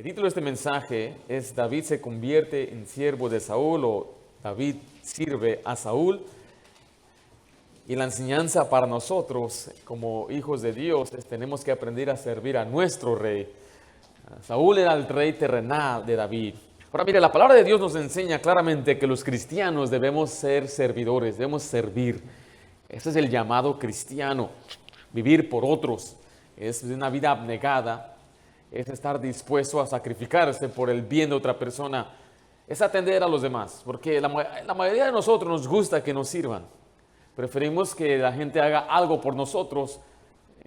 El título de este mensaje es David se convierte en siervo de Saúl o David sirve a Saúl. Y la enseñanza para nosotros como hijos de Dios es tenemos que aprender a servir a nuestro rey. Saúl era el rey terrenal de David. Ahora mire, la palabra de Dios nos enseña claramente que los cristianos debemos ser servidores, debemos servir. Ese es el llamado cristiano, vivir por otros. Es una vida abnegada, es estar dispuesto a sacrificarse por el bien de otra persona, es atender a los demás, porque la mayoría de nosotros nos gusta que nos sirvan. Preferimos que la gente haga algo por nosotros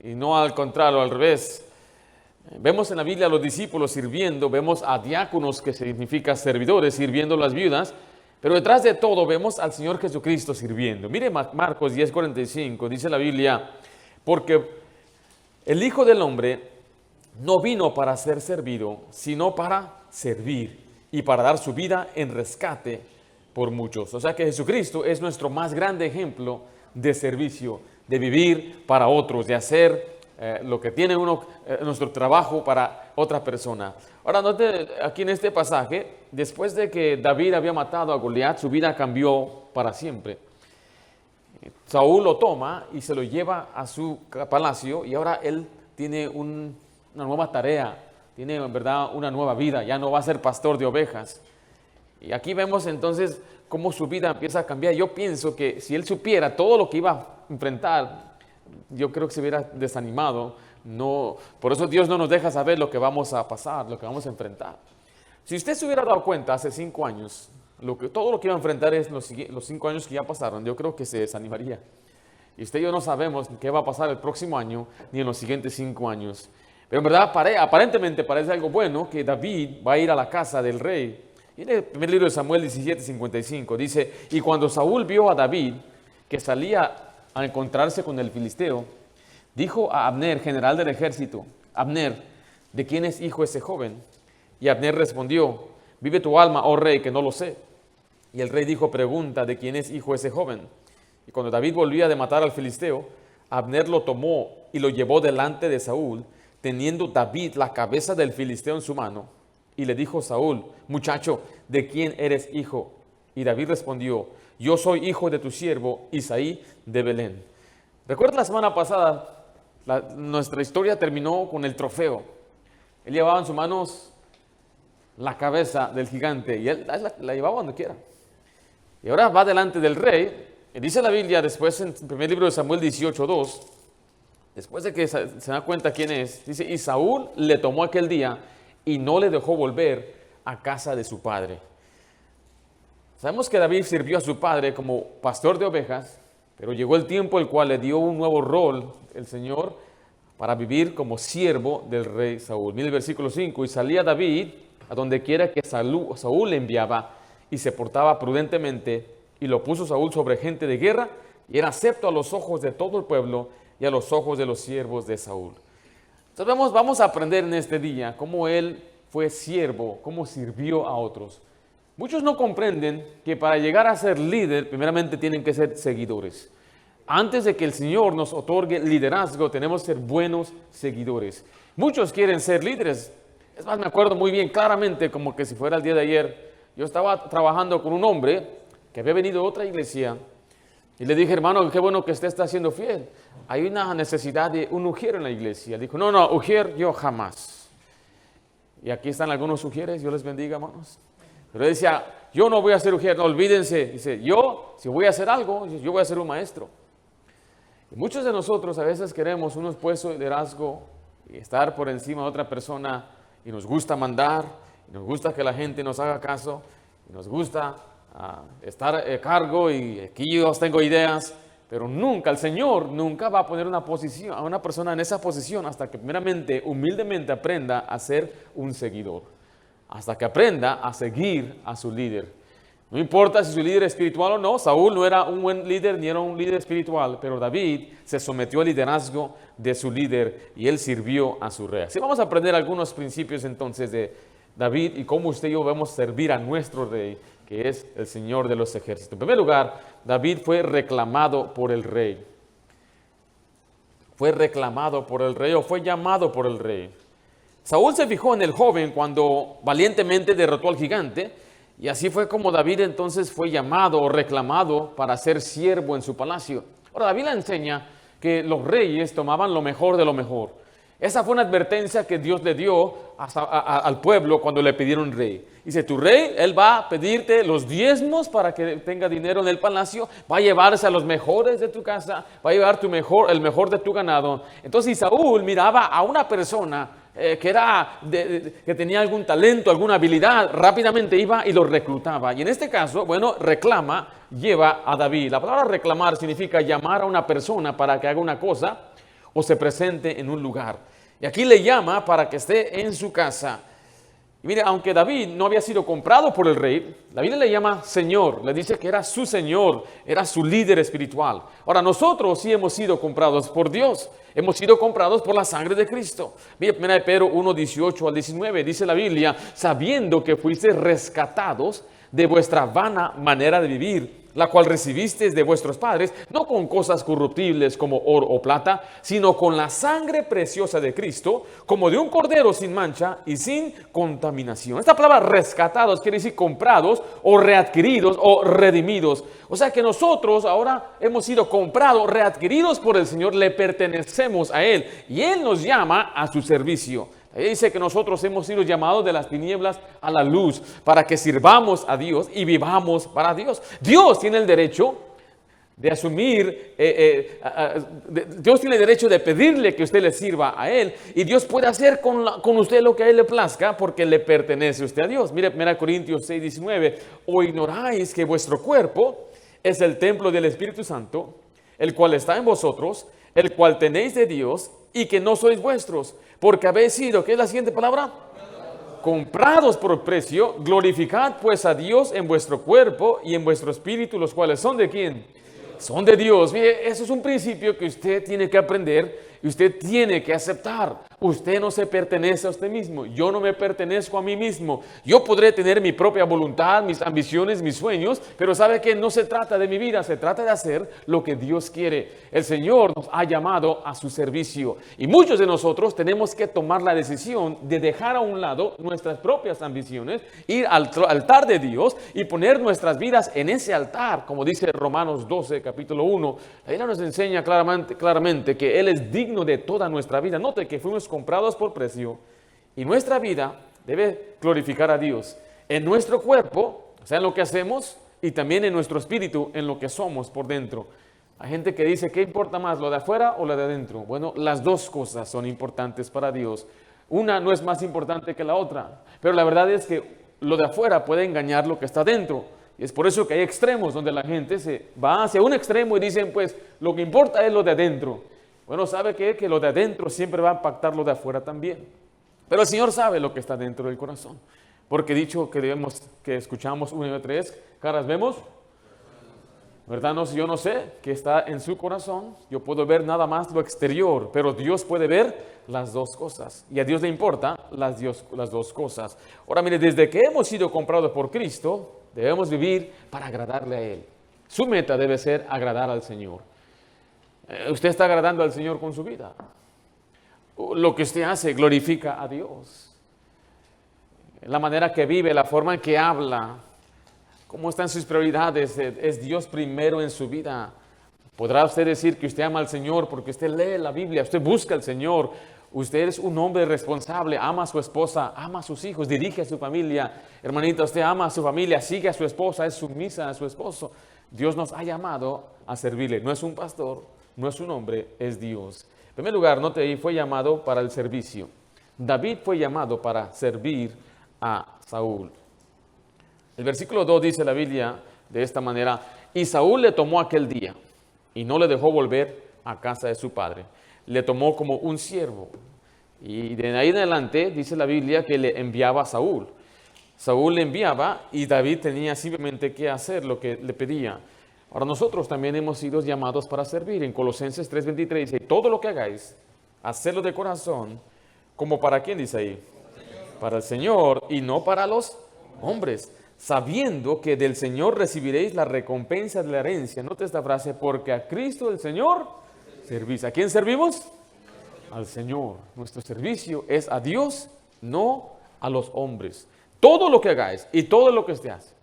y no al contrario, al revés. Vemos en la Biblia a los discípulos sirviendo, vemos a diáconos, que significa servidores, sirviendo a las viudas, pero detrás de todo vemos al Señor Jesucristo sirviendo. Mire Marcos 10:45, dice la Biblia, porque el Hijo del Hombre no vino para ser servido, sino para servir y para dar su vida en rescate por muchos. O sea que Jesucristo es nuestro más grande ejemplo de servicio, de vivir para otros, de hacer lo que tiene uno, nuestro trabajo para otra persona. Ahora note aquí en este pasaje, después de que David había matado a Goliat, su vida cambió para siempre. Saúl lo toma y se lo lleva a su palacio y ahora él tiene una nueva tarea, tiene en verdad una nueva vida, ya no va a ser pastor de ovejas. Y aquí vemos entonces cómo su vida empieza a cambiar. Yo pienso que si él supiera todo lo que iba a enfrentar, yo creo que se hubiera desanimado. No, por eso Dios no nos deja saber lo que vamos a pasar, lo que vamos a enfrentar. Si usted se hubiera dado cuenta hace 5 años, todo lo que iba a enfrentar es los 5 años que ya pasaron, yo creo que se desanimaría. Y usted y yo no sabemos qué va a pasar el próximo año, ni en los siguientes 5 años. Pero en verdad, aparentemente parece algo bueno que David va a ir a la casa del rey. Y en el primer libro de Samuel 17:55 dice, y cuando Saúl vio a David que salía a encontrarse con el filisteo, dijo a Abner, general del ejército, Abner, ¿de quién es hijo ese joven? Y Abner respondió, vive tu alma, oh rey, que no lo sé. Y el rey dijo, pregunta, ¿de quién es hijo ese joven? Y cuando David volvía de matar al filisteo, Abner lo tomó y lo llevó delante de Saúl, teniendo David la cabeza del filisteo en su mano. Y le dijo Saúl, muchacho, ¿de quién eres hijo? Y David respondió, yo soy hijo de tu siervo Isaí de Belén. Recuerda la semana pasada, nuestra historia terminó con el trofeo. Él llevaba en sus manos la cabeza del gigante y él la llevaba donde quiera. Y ahora va delante del rey. Y dice la Biblia después en el primer libro de Samuel 18:2, después de que se da cuenta quién es, dice, y Saúl le tomó aquel día y no le dejó volver a casa de su padre. Sabemos que David sirvió a su padre como pastor de ovejas, pero llegó el tiempo el cual le dio un nuevo rol el Señor para vivir como siervo del rey Saúl. Mira el versículo 5, y salía David a donde quiera que Saúl le enviaba y se portaba prudentemente y lo puso Saúl sobre gente de guerra y era acepto a los ojos de todo el pueblo y a los ojos de los siervos de Saúl. Entonces vamos a aprender en este día cómo él fue siervo, cómo sirvió a otros. Muchos no comprenden que para llegar a ser líder, primeramente tienen que ser seguidores. Antes de que el Señor nos otorgue liderazgo, tenemos que ser buenos seguidores. Muchos quieren ser líderes. Es más, me acuerdo muy bien, claramente, como que si fuera el día de ayer, yo estaba trabajando con un hombre que había venido de otra iglesia y le dije, hermano, qué bueno que usted está siendo fiel. Hay una necesidad de un ujier en la iglesia. Dijo, no, ujier yo jamás. Y aquí están algunos ujieres, Dios les bendiga, hermanos. Pero él decía, yo no voy a ser ujier, no olvídense. Dice, yo, si voy a hacer algo, yo voy a ser un maestro. Y muchos de nosotros a veces queremos unos puestos de liderazgo y estar por encima de otra persona y nos gusta mandar, y nos gusta que la gente nos haga caso, y nos gusta estar a cargo y aquí yo tengo ideas, pero nunca, el Señor nunca va a poner a una persona en esa posición hasta que primeramente, humildemente aprenda a ser un seguidor, hasta que aprenda a seguir a su líder. No importa si su líder es espiritual o no, Saúl no era un buen líder ni era un líder espiritual, pero David se sometió al liderazgo de su líder y él sirvió a su rey. Así vamos a aprender algunos principios entonces de David y cómo usted y yo debemos servir a nuestro rey, que es el Señor de los ejércitos. En primer lugar, David fue reclamado por el rey. Fue reclamado por el rey o fue llamado por el rey. Saúl se fijó en el joven cuando valientemente derrotó al gigante, y así fue como David entonces fue llamado o reclamado para ser siervo en su palacio. Ahora, David le enseña que los reyes tomaban lo mejor de lo mejor. Esa fue una advertencia que Dios le dio al pueblo cuando le pidieron rey. Dice, tu rey, él va a pedirte los diezmos para que tenga dinero en el palacio, va a llevarse a los mejores de tu casa, va a llevar el mejor de tu ganado. Entonces Saúl miraba a una persona que tenía algún talento, alguna habilidad, rápidamente iba y lo reclutaba. Y en este caso, bueno, reclama, lleva a David. La palabra reclamar significa llamar a una persona para que haga una cosa o se presente en un lugar. Y aquí le llama para que esté en su casa. Y mire, aunque David no había sido comprado por el rey, la Biblia le llama Señor, le dice que era su Señor, era su líder espiritual. Ahora, nosotros sí hemos sido comprados por Dios, hemos sido comprados por la sangre de Cristo. Mire, 1 Pedro 1, 18 al 19, dice la Biblia, sabiendo que fuisteis rescatados de vuestra vana manera de vivir, la cual recibisteis de vuestros padres, no con cosas corruptibles como oro o plata, sino con la sangre preciosa de Cristo, como de un cordero sin mancha y sin contaminación. Esta palabra rescatados quiere decir comprados o readquiridos o redimidos. O sea que nosotros ahora hemos sido comprados, readquiridos por el Señor, le pertenecemos a Él y Él nos llama a su servicio. Ahí dice que nosotros hemos sido llamados de las tinieblas a la luz para que sirvamos a Dios y vivamos para Dios. Dios tiene el derecho de asumir, Dios tiene el derecho de pedirle que usted le sirva a Él y Dios puede hacer con usted lo que a Él le plazca porque le pertenece usted a Dios. Mire 1 Corintios 6, 19, o ignoráis que vuestro cuerpo es el templo del Espíritu Santo, el cual está en vosotros, el cual tenéis de Dios y que no sois vuestros, porque habéis sido, ¿qué es la siguiente palabra? Comprados por precio. Glorificad pues a Dios en vuestro cuerpo y en vuestro espíritu, los cuales son ¿de quién? Son de Dios. Mire, eso es un principio que usted tiene que aprender y usted tiene que aceptar. Usted no se pertenece a usted mismo. Yo no me pertenezco a mí mismo. Yo podré tener mi propia voluntad, mis ambiciones, mis sueños, pero sabe que no se trata de mi vida, se trata de hacer lo que Dios quiere. El Señor nos ha llamado a su servicio y muchos de nosotros tenemos que tomar la decisión de dejar a un lado nuestras propias ambiciones, ir al altar de Dios y poner nuestras vidas en ese altar, como dice Romanos 12, capítulo 1. La Biblia nos enseña claramente que Él es digno de toda nuestra vida. Note que fuimos comprados por precio y nuestra vida debe glorificar a Dios en nuestro cuerpo, o sea, en lo que hacemos, y también en nuestro espíritu, en lo que somos por dentro. Hay gente que dice, ¿qué importa más, lo de afuera o lo de adentro? Bueno, las dos cosas son importantes para Dios. Una no es más importante que la otra, pero la verdad es que lo de afuera puede engañar lo que está dentro. Y es por eso que hay extremos donde la gente se va hacia un extremo y dicen, pues, lo que importa es lo de adentro. Bueno, ¿sabe qué? Que lo de adentro siempre va a impactar lo de afuera también. Pero el Señor sabe lo que está dentro del corazón. Porque dicho que escuchamos 1 y 3, caras vemos, ¿verdad? No, si yo no sé qué está en su corazón, yo puedo ver nada más lo exterior, pero Dios puede ver las dos cosas. Y a Dios le importa las dos cosas. Ahora mire, desde que hemos sido comprados por Cristo, debemos vivir para agradarle a Él. Su meta debe ser agradar al Señor. Usted está agradando al Señor con su vida. Lo que usted hace glorifica a Dios. La manera que vive, la forma en que habla, cómo están sus prioridades, es Dios primero en su vida. Podrá usted decir que usted ama al Señor porque usted lee la Biblia, usted busca al Señor. Usted es un hombre responsable, ama a su esposa, ama a sus hijos, dirige a su familia. Hermanita, usted ama a su familia, sigue a su esposa, es sumisa a su esposo. Dios nos ha llamado a servirle. No es un pastor, no es un hombre, es Dios. En primer lugar, note ahí, fue llamado para el servicio. David fue llamado para servir a Saúl. El versículo 2 dice la Biblia de esta manera, y Saúl le tomó aquel día y no le dejó volver a casa de su padre. Le tomó como un siervo. Y de ahí en adelante dice la Biblia que le enviaba a Saúl. Saúl le enviaba y David tenía simplemente que hacer lo que le pedía. Ahora nosotros también hemos sido llamados para servir. En Colosenses 3:23 dice, todo lo que hagáis, hacedlo de corazón, como para quién dice ahí, para el Señor y no para los hombres, sabiendo que del Señor recibiréis la recompensa de la herencia. Note esta frase, porque a Cristo el Señor servís. ¿A quién servimos? al Señor. Nuestro servicio es a Dios, no a los hombres. Todo lo que hagáis y todo lo que usted hace.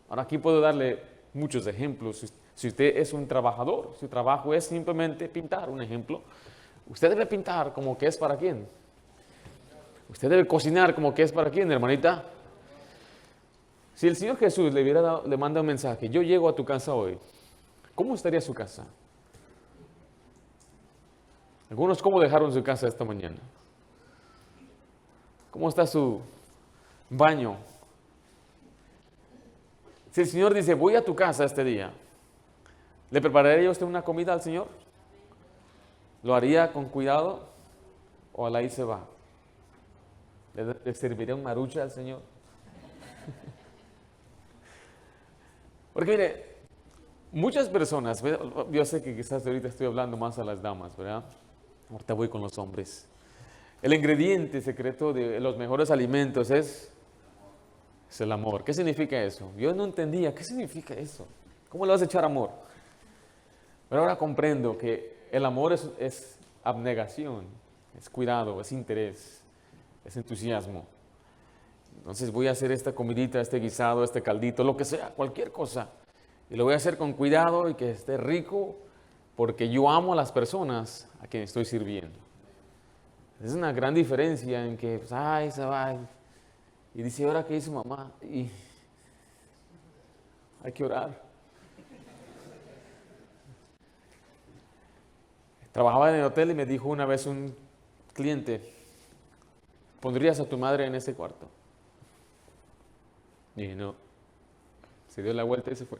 Ahora aquí puedo darle muchos ejemplos. Si usted es un trabajador, su trabajo es simplemente pintar, un ejemplo. Usted debe pintar como que es para quién. Usted debe cocinar como que es para quién, hermanita. Si el Señor Jesús le manda un mensaje, yo llego a tu casa hoy, ¿cómo estaría su casa? Algunos, ¿cómo dejaron su casa esta mañana? ¿Cómo está su baño? Si el Señor dice, voy a tu casa este día, ¿le prepararía usted una comida al Señor? ¿Lo haría con cuidado o a la ahí se va? ¿Le serviría un marucha al Señor? Porque mire, muchas personas, yo sé que quizás ahorita estoy hablando más a las damas, ¿verdad? Ahorita voy con los hombres. El ingrediente secreto de los mejores alimentos es el amor. ¿Qué significa eso? Yo no entendía, ¿qué significa eso? ¿Cómo le vas a echar amor? Pero ahora comprendo que el amor es abnegación, es cuidado, es interés, es entusiasmo. Entonces voy a hacer esta comidita, este guisado, este caldito, lo que sea, cualquier cosa. Y lo voy a hacer con cuidado y que esté rico, porque yo amo a las personas a quienes estoy sirviendo. Es una gran diferencia en que, pues, ay, se va. Y dice, ¿ahora qué hizo mamá? Y hay que orar. Trabajaba en el hotel y me dijo una vez un cliente, ¿pondrías a tu madre en ese cuarto? Y dije, no. Se dio la vuelta y se fue.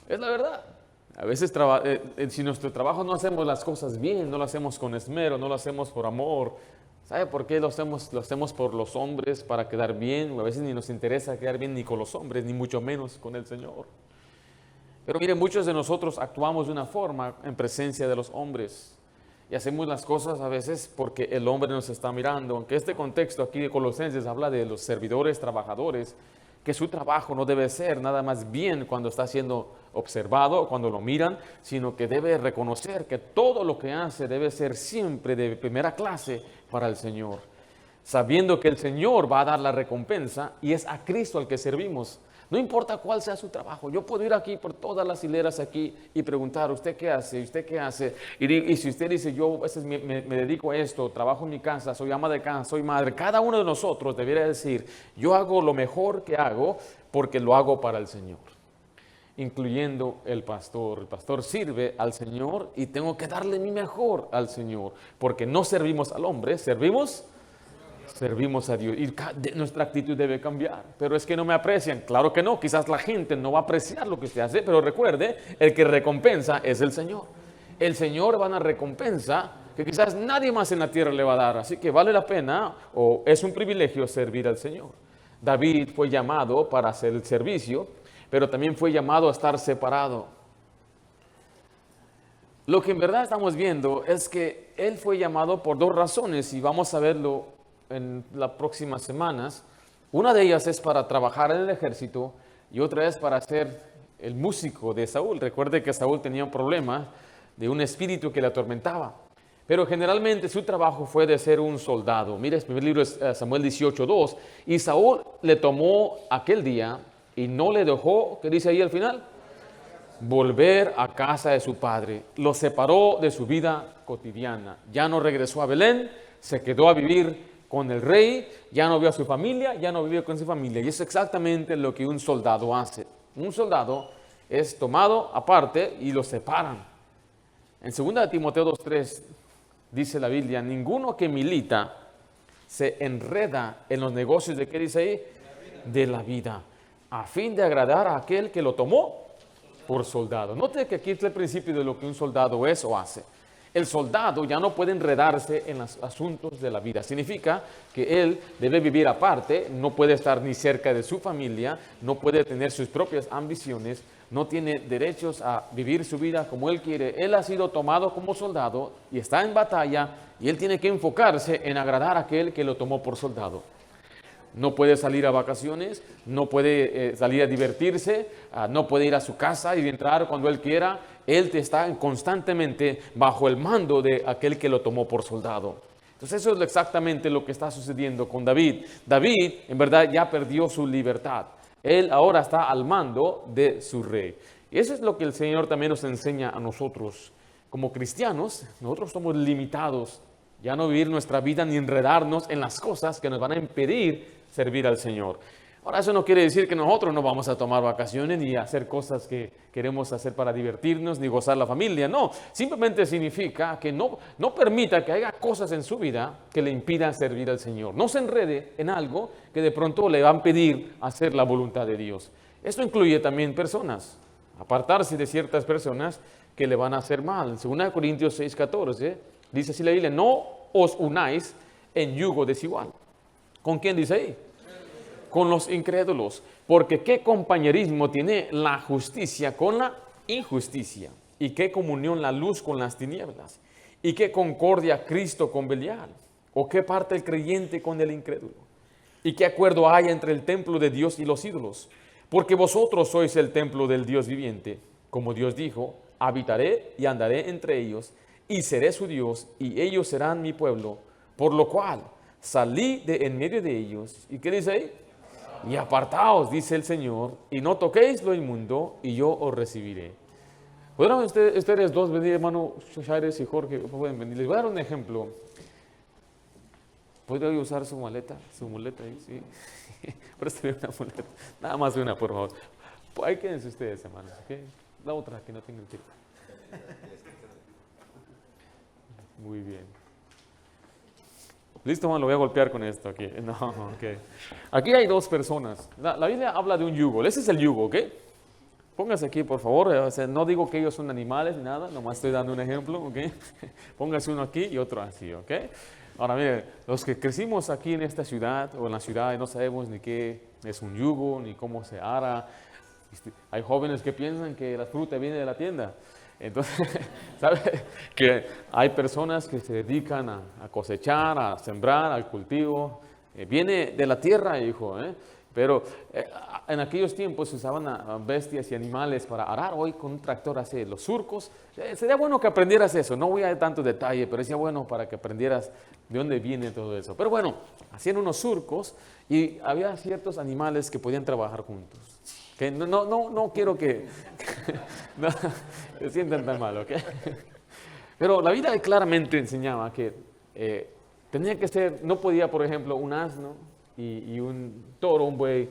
Es la verdad. A veces si nuestro trabajo no hacemos las cosas bien, no lo hacemos con esmero, no lo hacemos por amor. ¿Sabe por qué lo hacemos? Lo hacemos por los hombres, para quedar bien. A veces ni nos interesa quedar bien ni con los hombres, ni mucho menos con el Señor. Pero mire, muchos de nosotros actuamos de una forma en presencia de los hombres. Y hacemos las cosas a veces porque el hombre nos está mirando. Aunque este contexto aquí de Colosenses habla de los servidores, trabajadores, que su trabajo no debe ser nada más bien cuando está siendo observado o cuando lo miran, sino que debe reconocer que todo lo que hace debe ser siempre de primera clase para el Señor, sabiendo que el Señor va a dar la recompensa y es a Cristo al que servimos. No importa cuál sea su trabajo. Yo puedo ir aquí por todas las hileras aquí y preguntar, ¿usted qué hace? ¿Usted qué hace? Y si usted dice, yo me dedico a esto, trabajo en mi casa, soy ama de casa, soy madre, cada uno de nosotros debería decir, yo hago lo mejor que hago porque lo hago para el Señor. Incluyendo el pastor. El pastor sirve al Señor y tengo que darle mi mejor al Señor, porque no servimos al hombre, servimos a Dios. Y nuestra actitud debe cambiar. Pero es que no me aprecian. Claro que no. Quizás la gente no va a apreciar lo que usted hace. Pero recuerde, el que recompensa es el Señor. El Señor va a dar recompensa que quizás nadie más en la tierra le va a dar. Así que vale la pena o es un privilegio servir al Señor. David fue llamado para hacer el servicio, pero también fue llamado a estar separado. Lo que en verdad estamos viendo es que él fue llamado por dos razones y vamos a verlo en las próximas semanas. Una de ellas es para trabajar en el ejército y otra es para ser el músico de Saúl. Recuerde que Saúl tenía un problema de un espíritu que le atormentaba, pero generalmente su trabajo fue de ser un soldado. Mire, el primer libro es Samuel 18:2, y Saúl le tomó aquel día y no le dejó, ¿qué dice ahí al final? Volver a casa de su padre. Lo separó de su vida cotidiana. Ya no regresó a Belén, se quedó a vivir con el rey, ya no vio a su familia, ya no vivió con su familia. Y es exactamente lo que un soldado hace. Un soldado es tomado aparte y lo separan. En 2 Timoteo 2:3 dice la Biblia, ninguno que milita se enreda en los negocios de, ¿qué dice ahí? De la vida, a fin de agradar a aquel que lo tomó por soldado. Note que aquí es el principio de lo que un soldado es o hace. El soldado ya no puede enredarse en los asuntos de la vida. Significa que él debe vivir aparte, no puede estar ni cerca de su familia, no puede tener sus propias ambiciones, no tiene derechos a vivir su vida como él quiere. Él ha sido tomado como soldado y está en batalla y él tiene que enfocarse en agradar a aquel que lo tomó por soldado. No puede salir a vacaciones, no puede salir a divertirse, no puede ir a su casa y entrar cuando él quiera. Él está constantemente bajo el mando de aquel que lo tomó por soldado. Entonces eso es exactamente lo que está sucediendo con David. David en verdad ya perdió su libertad. Él ahora está al mando de su rey. Y eso es lo que el Señor también nos enseña a nosotros. Como cristianos, nosotros somos limitados. Ya no vivir nuestra vida ni enredarnos en las cosas que nos van a impedir servir al Señor. Ahora, eso no quiere decir que nosotros no vamos a tomar vacaciones ni hacer cosas que queremos hacer para divertirnos ni gozar la familia. No, simplemente significa que no permita que haya cosas en su vida que le impidan servir al Señor. No se enrede en algo que de pronto le van a impedir hacer la voluntad de Dios. Esto incluye también personas. Apartarse de ciertas personas que le van a hacer mal. Según 2 Corintios 6:14, dice así la Biblia: no os unáis en yugo desigual. ¿Con quién dice ahí? Con los incrédulos. Porque qué compañerismo tiene la justicia con la injusticia. Y qué comunión la luz con las tinieblas. Y qué concordia Cristo con Belial. O qué parte el creyente con el incrédulo. Y qué acuerdo hay entre el templo de Dios y los ídolos. Porque vosotros sois el templo del Dios viviente. Como Dios dijo: habitaré y andaré entre ellos, y seré su Dios, y ellos serán mi pueblo. Por lo cual salí de en medio de ellos. ¿Y qué dice ahí? Y apartaos, dice el Señor, y no toquéis lo inmundo, y yo os recibiré. ¿Podrán ustedes dos venir, hermano Chaires y Jorge? Pueden venir. Les voy a dar un ejemplo. ¿Podría usar su muleta ahí? Sí. Préstame una muleta. Nada más una, por favor. Ahí quédense ustedes, hermanos. ¿Okay? La otra, que no tenga el tiempo. Muy bien. Listo, man, lo voy a golpear con esto aquí. No, ok. Aquí hay dos personas. La Biblia habla de un yugo. Ese es el yugo, ¿ok? Póngase aquí, por favor. O sea, no digo que ellos son animales ni nada, nomás estoy dando un ejemplo, ¿ok? Póngase uno aquí y otro así, ¿ok? Ahora, mire, los que crecimos aquí en esta ciudad o en la ciudad y no sabemos ni qué es un yugo, ni cómo se ara. Hay jóvenes que piensan que la fruta viene de la tienda. Entonces, ¿sabe? Que hay personas que se dedican a cosechar, a sembrar, al cultivo. Viene de la tierra, hijo, pero en aquellos tiempos se usaban a bestias y animales para arar. Hoy con un tractor hace los surcos. Sería bueno que aprendieras eso. No voy a dar tanto detalle, pero sería bueno para que aprendieras de dónde viene todo eso. Pero bueno, hacían unos surcos y había ciertos animales que podían trabajar juntos. Que no quiero que no, se sientan tan mal, ¿ok? Pero la vida claramente enseñaba que tenía que ser, no podía, por ejemplo, un asno y un toro, un buey,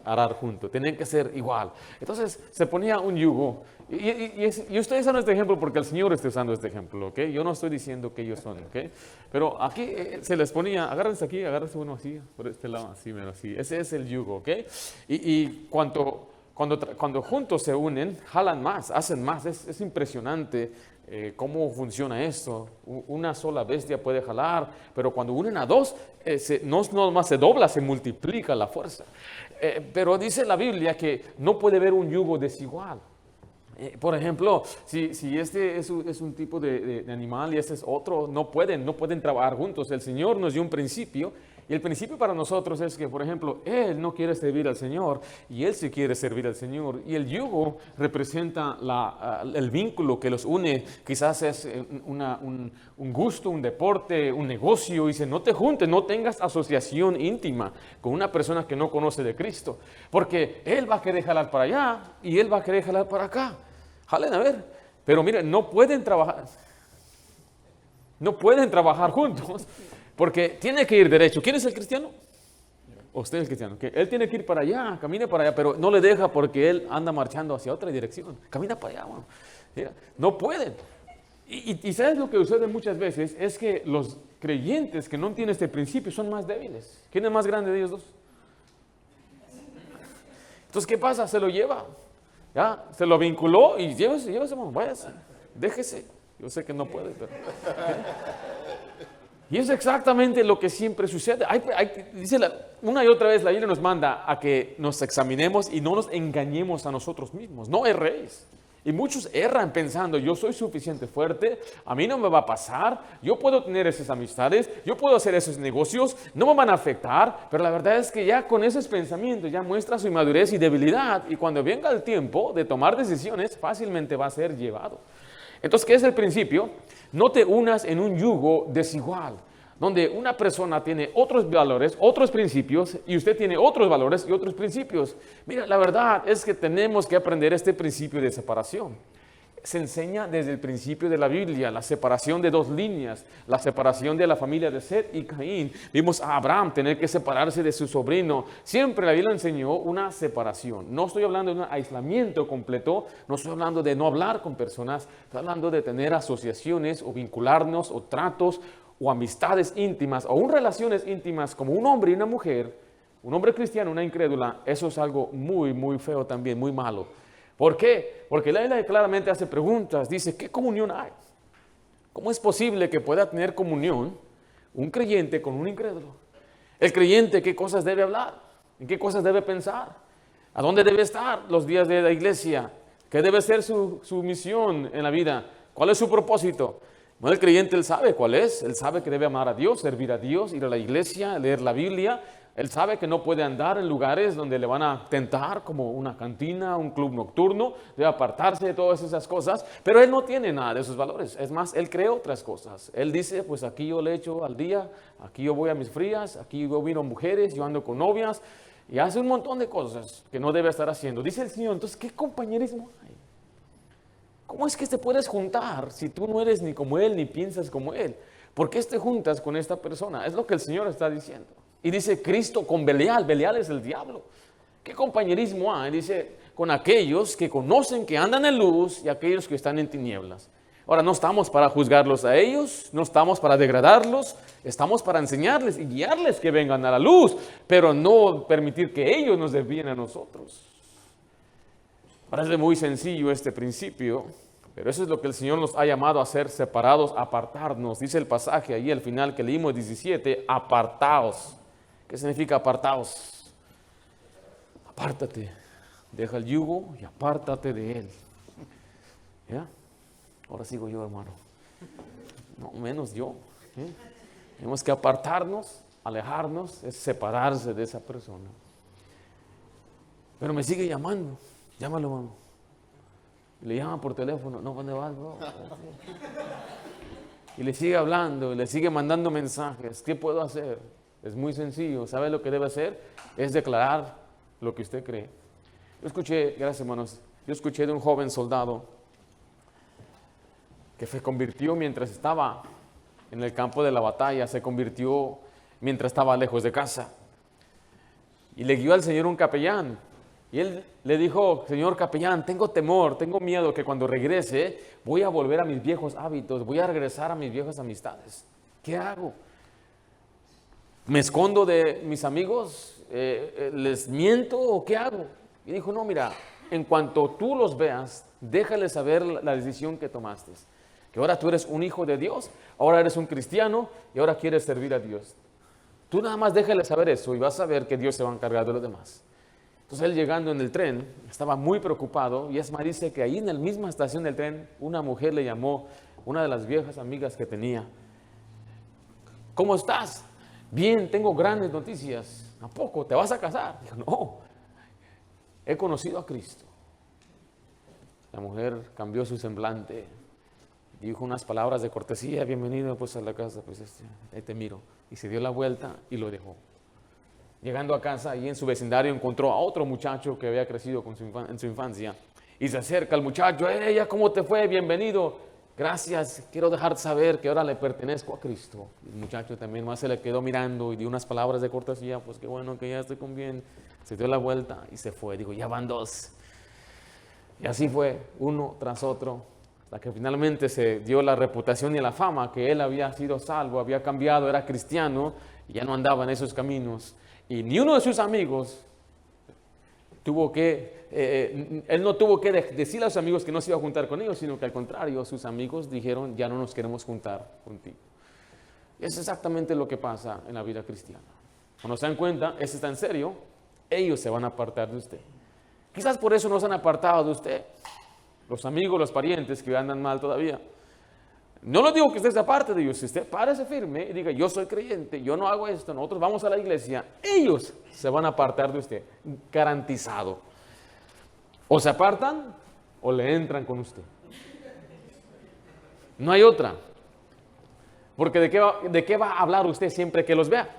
arar juntos. Tenían que ser igual. Entonces se ponía un yugo. Y ustedes usan este ejemplo porque el Señor está usando este ejemplo, ¿ok? Yo no estoy diciendo que ellos son, ¿ok? Pero aquí se les ponía, agárrense aquí, agárrense uno así, por este lado, así, menos así. Ese es el yugo, ¿ok? Y cuando juntos se unen, jalan más, hacen más. Es impresionante cómo funciona esto. Una sola bestia puede jalar, pero cuando unen a dos, no nomás se dobla, se multiplica la fuerza. Pero dice la Biblia que no puede haber un yugo desigual. Por ejemplo, si este es un tipo de animal y este es otro, no pueden trabajar juntos. El Señor nos dio un principio. Y el principio para nosotros es que, por ejemplo, Él no quiere servir al Señor y Él sí quiere servir al Señor. Y el yugo representa el vínculo que los une. Quizás es un gusto, un deporte, un negocio. Y dice, no te juntes, no tengas asociación íntima con una persona que no conoce de Cristo. Porque Él va a querer jalar para allá y Él va a querer jalar para acá. Jalen a ver. Pero miren, no pueden trabajar juntos. Porque tiene que ir derecho. ¿Quién es el cristiano? Usted es el cristiano. Que él tiene que ir para allá, camine para allá, pero no le deja porque él anda marchando hacia otra dirección. Camina para allá, bueno. No pueden. Y ¿sabes lo que sucede muchas veces? Es que los creyentes que no tienen este principio son más débiles. ¿Quién es más grande de ellos dos? Entonces, ¿qué pasa? Se lo lleva. ¿Ya? Se lo vinculó y llévese, hermano, váyase. Déjese. Yo sé que no puede, pero... Y es exactamente lo que siempre sucede. Dice una y otra vez la Biblia nos manda a que nos examinemos y no nos engañemos a nosotros mismos. No erréis. Y muchos erran pensando, yo soy suficiente fuerte, a mí no me va a pasar, yo puedo tener esas amistades, yo puedo hacer esos negocios, no me van a afectar, pero la verdad es que ya con esos pensamientos ya muestra su inmadurez y debilidad, y cuando venga el tiempo de tomar decisiones, fácilmente va a ser llevado. Entonces, ¿qué es el principio? No te unas en un yugo desigual, donde una persona tiene otros valores, otros principios, y usted tiene otros valores y otros principios. Mira, la verdad es que tenemos que aprender este principio de separación. Se enseña desde el principio de la Biblia, la separación de dos líneas, la separación de la familia de Set y Caín. Vimos a Abraham tener que separarse de su sobrino. Siempre la Biblia enseñó una separación. No estoy hablando de un aislamiento completo, no estoy hablando de no hablar con personas, estoy hablando de tener asociaciones o vincularnos o tratos o amistades íntimas, o relaciones íntimas como un hombre y una mujer, un hombre cristiano, una incrédula. Eso es algo muy, muy feo también, muy malo. ¿Por qué? Porque la Biblia claramente hace preguntas, dice, ¿qué comunión hay? ¿Cómo es posible que pueda tener comunión un creyente con un incrédulo? El creyente, ¿qué cosas debe hablar? ¿En qué cosas debe pensar? ¿A dónde debe estar los días de la iglesia? ¿Qué debe ser su misión en la vida? ¿Cuál es su propósito? Bueno, el creyente, él sabe cuál es. Él sabe que debe amar a Dios, servir a Dios, ir a la iglesia, leer la Biblia. Él sabe que no puede andar en lugares donde le van a tentar, como una cantina, un club nocturno. Debe apartarse de todas esas cosas. Pero él no tiene nada de esos valores. Es más, él cree otras cosas. Él dice, pues aquí yo le echo al día, aquí yo voy a mis frías, aquí yo miro mujeres, yo ando con novias. Y hace un montón de cosas que no debe estar haciendo. Dice el Señor, entonces, ¿qué compañerismo hay? ¿Cómo es que te puedes juntar si tú no eres ni como Él, ni piensas como Él? ¿Por qué te juntas con esta persona? Es lo que el Señor está diciendo. Y dice Cristo con Belial. Belial es el diablo. ¿Qué compañerismo hay? Dice, con aquellos que conocen que andan en luz y aquellos que están en tinieblas. Ahora, no estamos para juzgarlos a ellos, no estamos para degradarlos, estamos para enseñarles y guiarles que vengan a la luz, pero no permitir que ellos nos desvíen a nosotros. Parece muy sencillo este principio, pero eso es lo que el Señor nos ha llamado a ser separados, apartarnos. Dice el pasaje ahí al final que leímos 17, apartaos. ¿Qué significa apartaos? Apártate, deja el yugo y apártate de él. ¿Ya? Ahora sigo yo, hermano. No, menos yo. Tenemos que apartarnos, alejarnos, es separarse de esa persona. Pero me sigue llamando. Llámalo, hermano. Y le llama por teléfono. No, ¿dónde vas, bro? Y le sigue hablando, y le sigue mandando mensajes. ¿Qué puedo hacer? Es muy sencillo. ¿Sabe lo que debe hacer? Es declarar lo que usted cree. Yo escuché, gracias hermanos, yo escuché de un joven soldado que se convirtió mientras estaba en el campo de la batalla, se convirtió mientras estaba lejos de casa. Y le guió al Señor un capellán. Y él le dijo, señor capellán, tengo temor, tengo miedo que cuando regrese voy a volver a mis viejos hábitos, voy a regresar a mis viejas amistades. ¿Qué hago? ¿Me escondo de mis amigos? ¿Les miento o qué hago? Y dijo, no, mira, en cuanto tú los veas, déjales saber la decisión que tomaste. Que ahora tú eres un hijo de Dios, ahora eres un cristiano y ahora quieres servir a Dios. Tú nada más déjales saber eso y vas a ver que Dios se va a encargar de los demás. Entonces él llegando en el tren, estaba muy preocupado y es más, dice que ahí en la misma estación del tren, una mujer le llamó, una de las viejas amigas que tenía. ¿Cómo estás? Bien, tengo grandes noticias. ¿A poco? ¿Te vas a casar? Dijo, no, he conocido a Cristo. La mujer cambió su semblante, dijo unas palabras de cortesía, bienvenido pues a la casa, pues ahí te miro. Y se dio la vuelta y lo dejó. Llegando a casa, y en su vecindario encontró a otro muchacho que había crecido en su infancia. Y se acerca al muchacho, ella, ¿cómo te fue? Bienvenido. Gracias, quiero dejar saber que ahora le pertenezco a Cristo. El muchacho también más se le quedó mirando y dio unas palabras de cortesía, pues qué bueno que ya estoy con bien. Se dio la vuelta y se fue. Digo, ya van dos. Y así fue, uno tras otro, hasta que finalmente se dio la reputación y la fama que él había sido salvo, había cambiado, era cristiano y ya no andaba en esos caminos. Y ni uno de sus amigos él no tuvo que decirle a sus amigos que no se iba a juntar con ellos, sino que al contrario, sus amigos dijeron, ya no nos queremos juntar contigo. Y es exactamente lo que pasa en la vida cristiana. Cuando se dan cuenta, eso está en serio, ellos se van a apartar de usted. Quizás por eso no se han apartado de usted. los amigos, los parientes que andan mal todavía. No le digo que usted sea parte de ellos. Si usted párese firme y diga, yo soy creyente, yo no hago esto, nosotros vamos a la iglesia, ellos se van a apartar de usted, garantizado. O se apartan o le entran con usted. No hay otra. Porque ¿de qué va a hablar usted siempre que los vea?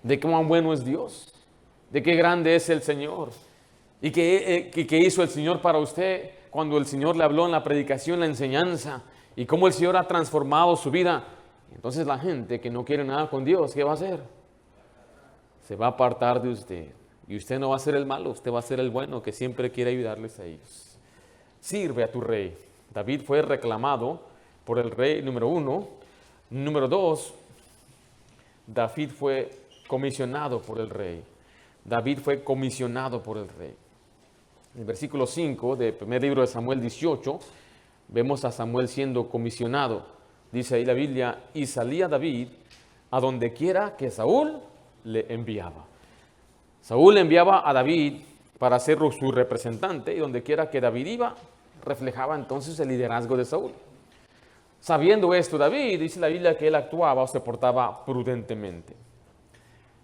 De cuán bueno es Dios, de qué grande es el Señor, y qué hizo el Señor para usted cuando el Señor le habló en la predicación, la enseñanza, y cómo el Señor ha transformado su vida. Entonces la gente que no quiere nada con Dios, ¿qué va a hacer? Se va a apartar de usted. Y usted no va a ser el malo, usted va a ser el bueno que siempre quiere ayudarles a ellos. Sirve a tu rey. David fue reclamado por el rey número 1. Número 2, David fue comisionado por el rey. David fue comisionado por el rey. En el versículo 5 del primer libro de Samuel 18, vemos a Samuel siendo comisionado. Dice ahí la Biblia, y salía David a donde quiera que Saúl le enviaba. Saúl le enviaba a David para ser su representante, y donde quiera que David iba, reflejaba entonces el liderazgo de Saúl. Sabiendo esto, David, dice la Biblia, que él actuaba o se portaba prudentemente.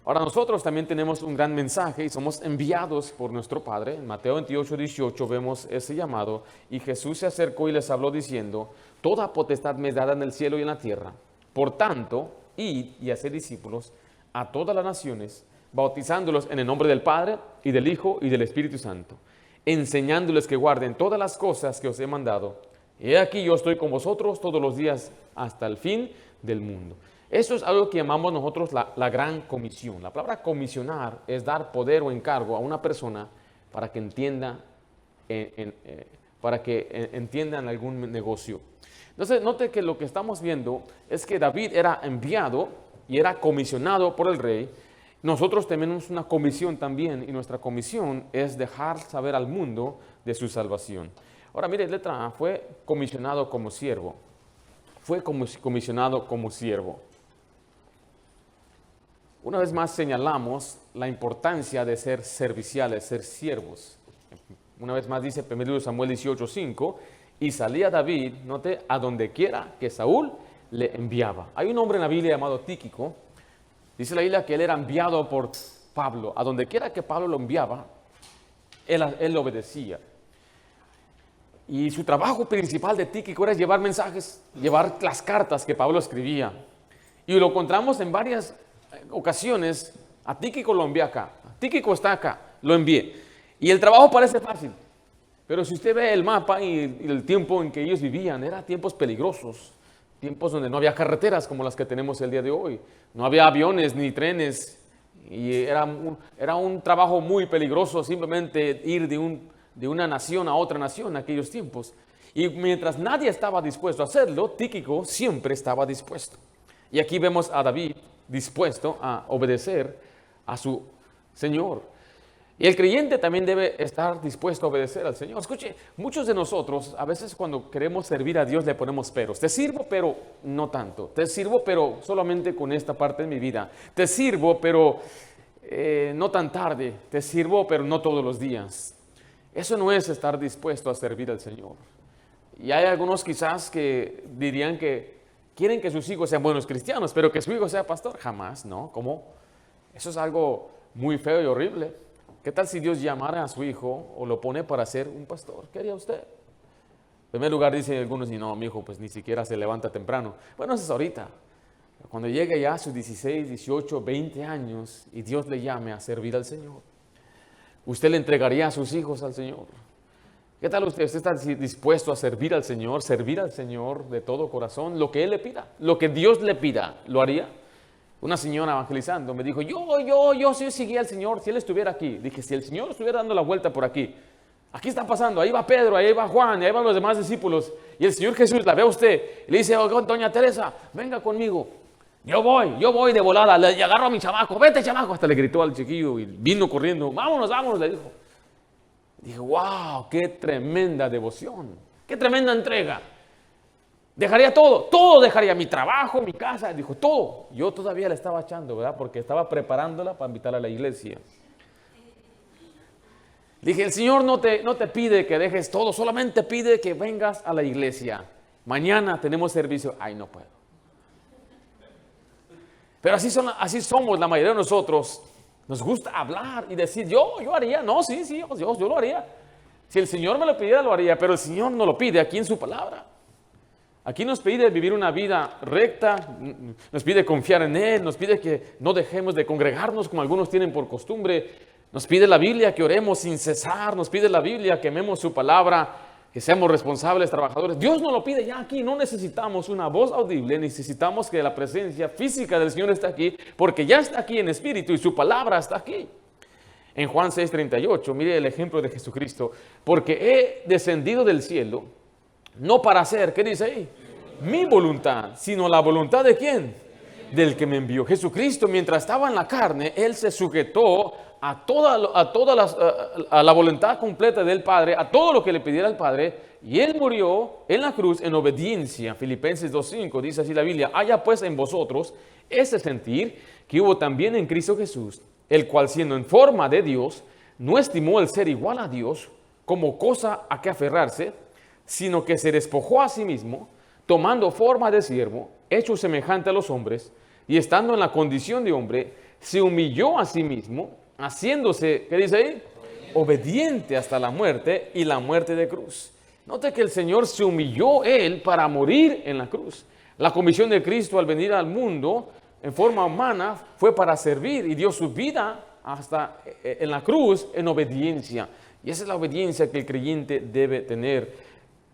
Ahora nosotros también tenemos un gran mensaje y somos enviados por nuestro Padre. En Mateo 28, 18 vemos ese llamado. Y Jesús se acercó y les habló diciendo, toda potestad me es dada en el cielo y en la tierra. Por tanto, id y haced discípulos a todas las naciones, bautizándolos en el nombre del Padre y del Hijo y del Espíritu Santo, enseñándoles que guarden todas las cosas que os he mandado. He aquí yo estoy con vosotros todos los días hasta el fin del mundo. Eso es algo que llamamos nosotros la gran comisión. La palabra comisionar es dar poder o encargo a una persona para que entienda, en algún negocio. Entonces, note que lo que estamos viendo es que David era enviado y era comisionado por el rey. Nosotros tenemos una comisión también, y nuestra comisión es dejar saber al mundo de su salvación. Ahora, mire, letra A, fue comisionado como siervo. Fue comisionado como siervo. Una vez más señalamos la importancia de ser serviciales, ser siervos. Una vez más dice 1 Samuel 18:5, y salía David, note, a donde quiera que Saúl le enviaba. Hay un hombre en la Biblia llamado Tíquico. Dice la Biblia que él era enviado por Pablo. A donde quiera que Pablo lo enviaba, él obedecía. Y su trabajo principal de Tíquico era llevar mensajes, llevar las cartas que Pablo escribía. Y lo encontramos en varias ocasiones. A Tíquico lo envié acá, Tíquico está acá, lo envié. Y el trabajo parece fácil, pero si usted ve el mapa y el tiempo en que ellos vivían, eran tiempos peligrosos, tiempos donde no había carreteras como las que tenemos el día de hoy, no había aviones ni trenes, y era un trabajo muy peligroso simplemente ir de una nación a otra nación en aquellos tiempos. Y mientras nadie estaba dispuesto a hacerlo, Tíquico siempre estaba dispuesto. Y aquí vemos a David dispuesto a obedecer a su Señor. Y el creyente también debe estar dispuesto a obedecer al Señor. Escuche, muchos de nosotros a veces cuando queremos servir a Dios le ponemos peros. Te sirvo, pero no tanto. Te sirvo, pero solamente con esta parte de mi vida. Te sirvo, pero no tan tarde. Te sirvo, pero no todos los días. Eso no es estar dispuesto a servir al Señor. Y hay algunos quizás que dirían que quieren que sus hijos sean buenos cristianos, pero que su hijo sea pastor, jamás, ¿no? ¿Cómo? Eso es algo muy feo y horrible. ¿Qué tal si Dios llamara a su hijo o lo pone para ser un pastor? ¿Qué haría usted? En primer lugar dicen algunos, y no, mi hijo pues ni siquiera se levanta temprano. Bueno, eso es ahorita. Cuando llegue ya a sus 16, 18, 20 años y Dios le llame a servir al Señor, ¿usted le entregaría a sus hijos al Señor? ¿Qué tal usted? ¿Usted está dispuesto a servir al Señor de todo corazón? Lo que Él le pida, lo que Dios le pida, ¿lo haría? Una señora evangelizando me dijo, yo sí seguía al Señor si Él estuviera aquí. Dije, si el Señor estuviera dando la vuelta por aquí está pasando, ahí va Pedro, ahí va Juan, ahí van los demás discípulos, y el Señor Jesús la ve a usted, y le dice, oh, doña Teresa, venga conmigo. Yo voy de volada, le agarro a mi chamaco, vete chamaco, hasta le gritó al chiquillo y vino corriendo, vámonos, le dijo. Dije, wow, qué tremenda devoción, qué tremenda entrega. Dejaría todo dejaría, mi trabajo, mi casa, dijo, todo. Yo todavía le estaba echando, ¿verdad? Porque estaba preparándola para invitarla a la iglesia. Dije, el Señor no te pide que dejes todo, solamente pide que vengas a la iglesia. Mañana tenemos servicio. Ay, no puedo. Pero así somos la mayoría de nosotros. Nos gusta hablar y decir, yo haría. No, sí, yo lo haría. Si el Señor me lo pidiera, lo haría. Pero el Señor no lo pide aquí en su palabra. Aquí nos pide vivir una vida recta, nos pide confiar en Él, nos pide que no dejemos de congregarnos como algunos tienen por costumbre. Nos pide la Biblia que oremos sin cesar, nos pide la Biblia que amemos su palabra, que seamos responsables, trabajadores. Dios nos lo pide ya aquí, no necesitamos una voz audible, necesitamos que la presencia física del Señor esté aquí, porque ya está aquí en espíritu y su palabra está aquí. En Juan 6:38, mire el ejemplo de Jesucristo, porque he descendido del cielo, no para hacer, ¿qué dice ahí? Mi voluntad, sino la voluntad ¿de quién? Del que me envió. Jesucristo, mientras estaba en la carne, Él se sujetó a la voluntad completa del Padre, a todo lo que le pidiera el Padre, y Él murió en la cruz en obediencia. Filipenses 2:5 dice así la Biblia, haya pues en vosotros ese sentir que hubo también en Cristo Jesús, el cual siendo en forma de Dios, no estimó el ser igual a Dios como cosa a que aferrarse, sino que se despojó a sí mismo, tomando forma de siervo, hecho semejante a los hombres, y estando en la condición de hombre, se humilló a sí mismo, haciéndose, ¿qué dice ahí? Obediente hasta la muerte y la muerte de cruz. Note que el Señor se humilló Él para morir en la cruz. La comisión de Cristo al venir al mundo en forma humana fue para servir y dio su vida hasta en la cruz en obediencia. Y esa es la obediencia que el creyente debe tener.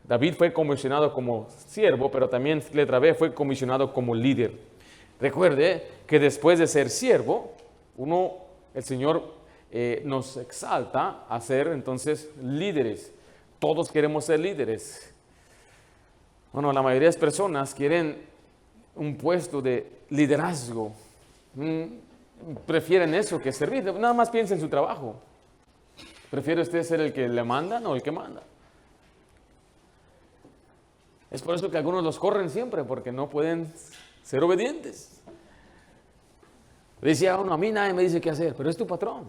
David fue comisionado como siervo, pero también, letra B, fue comisionado como líder. Recuerde que después de ser siervo, el Señor nos exalta a ser entonces líderes. Todos queremos ser líderes. Bueno, la mayoría de las personas quieren un puesto de liderazgo. Prefieren eso que servir. Nada más piensa en su trabajo. ¿Prefiere usted ser el que le mandan o el que manda? Es por eso que algunos los corren siempre, porque no pueden ser obedientes. Decía uno, a mí nadie me dice qué hacer, pero es tu patrón.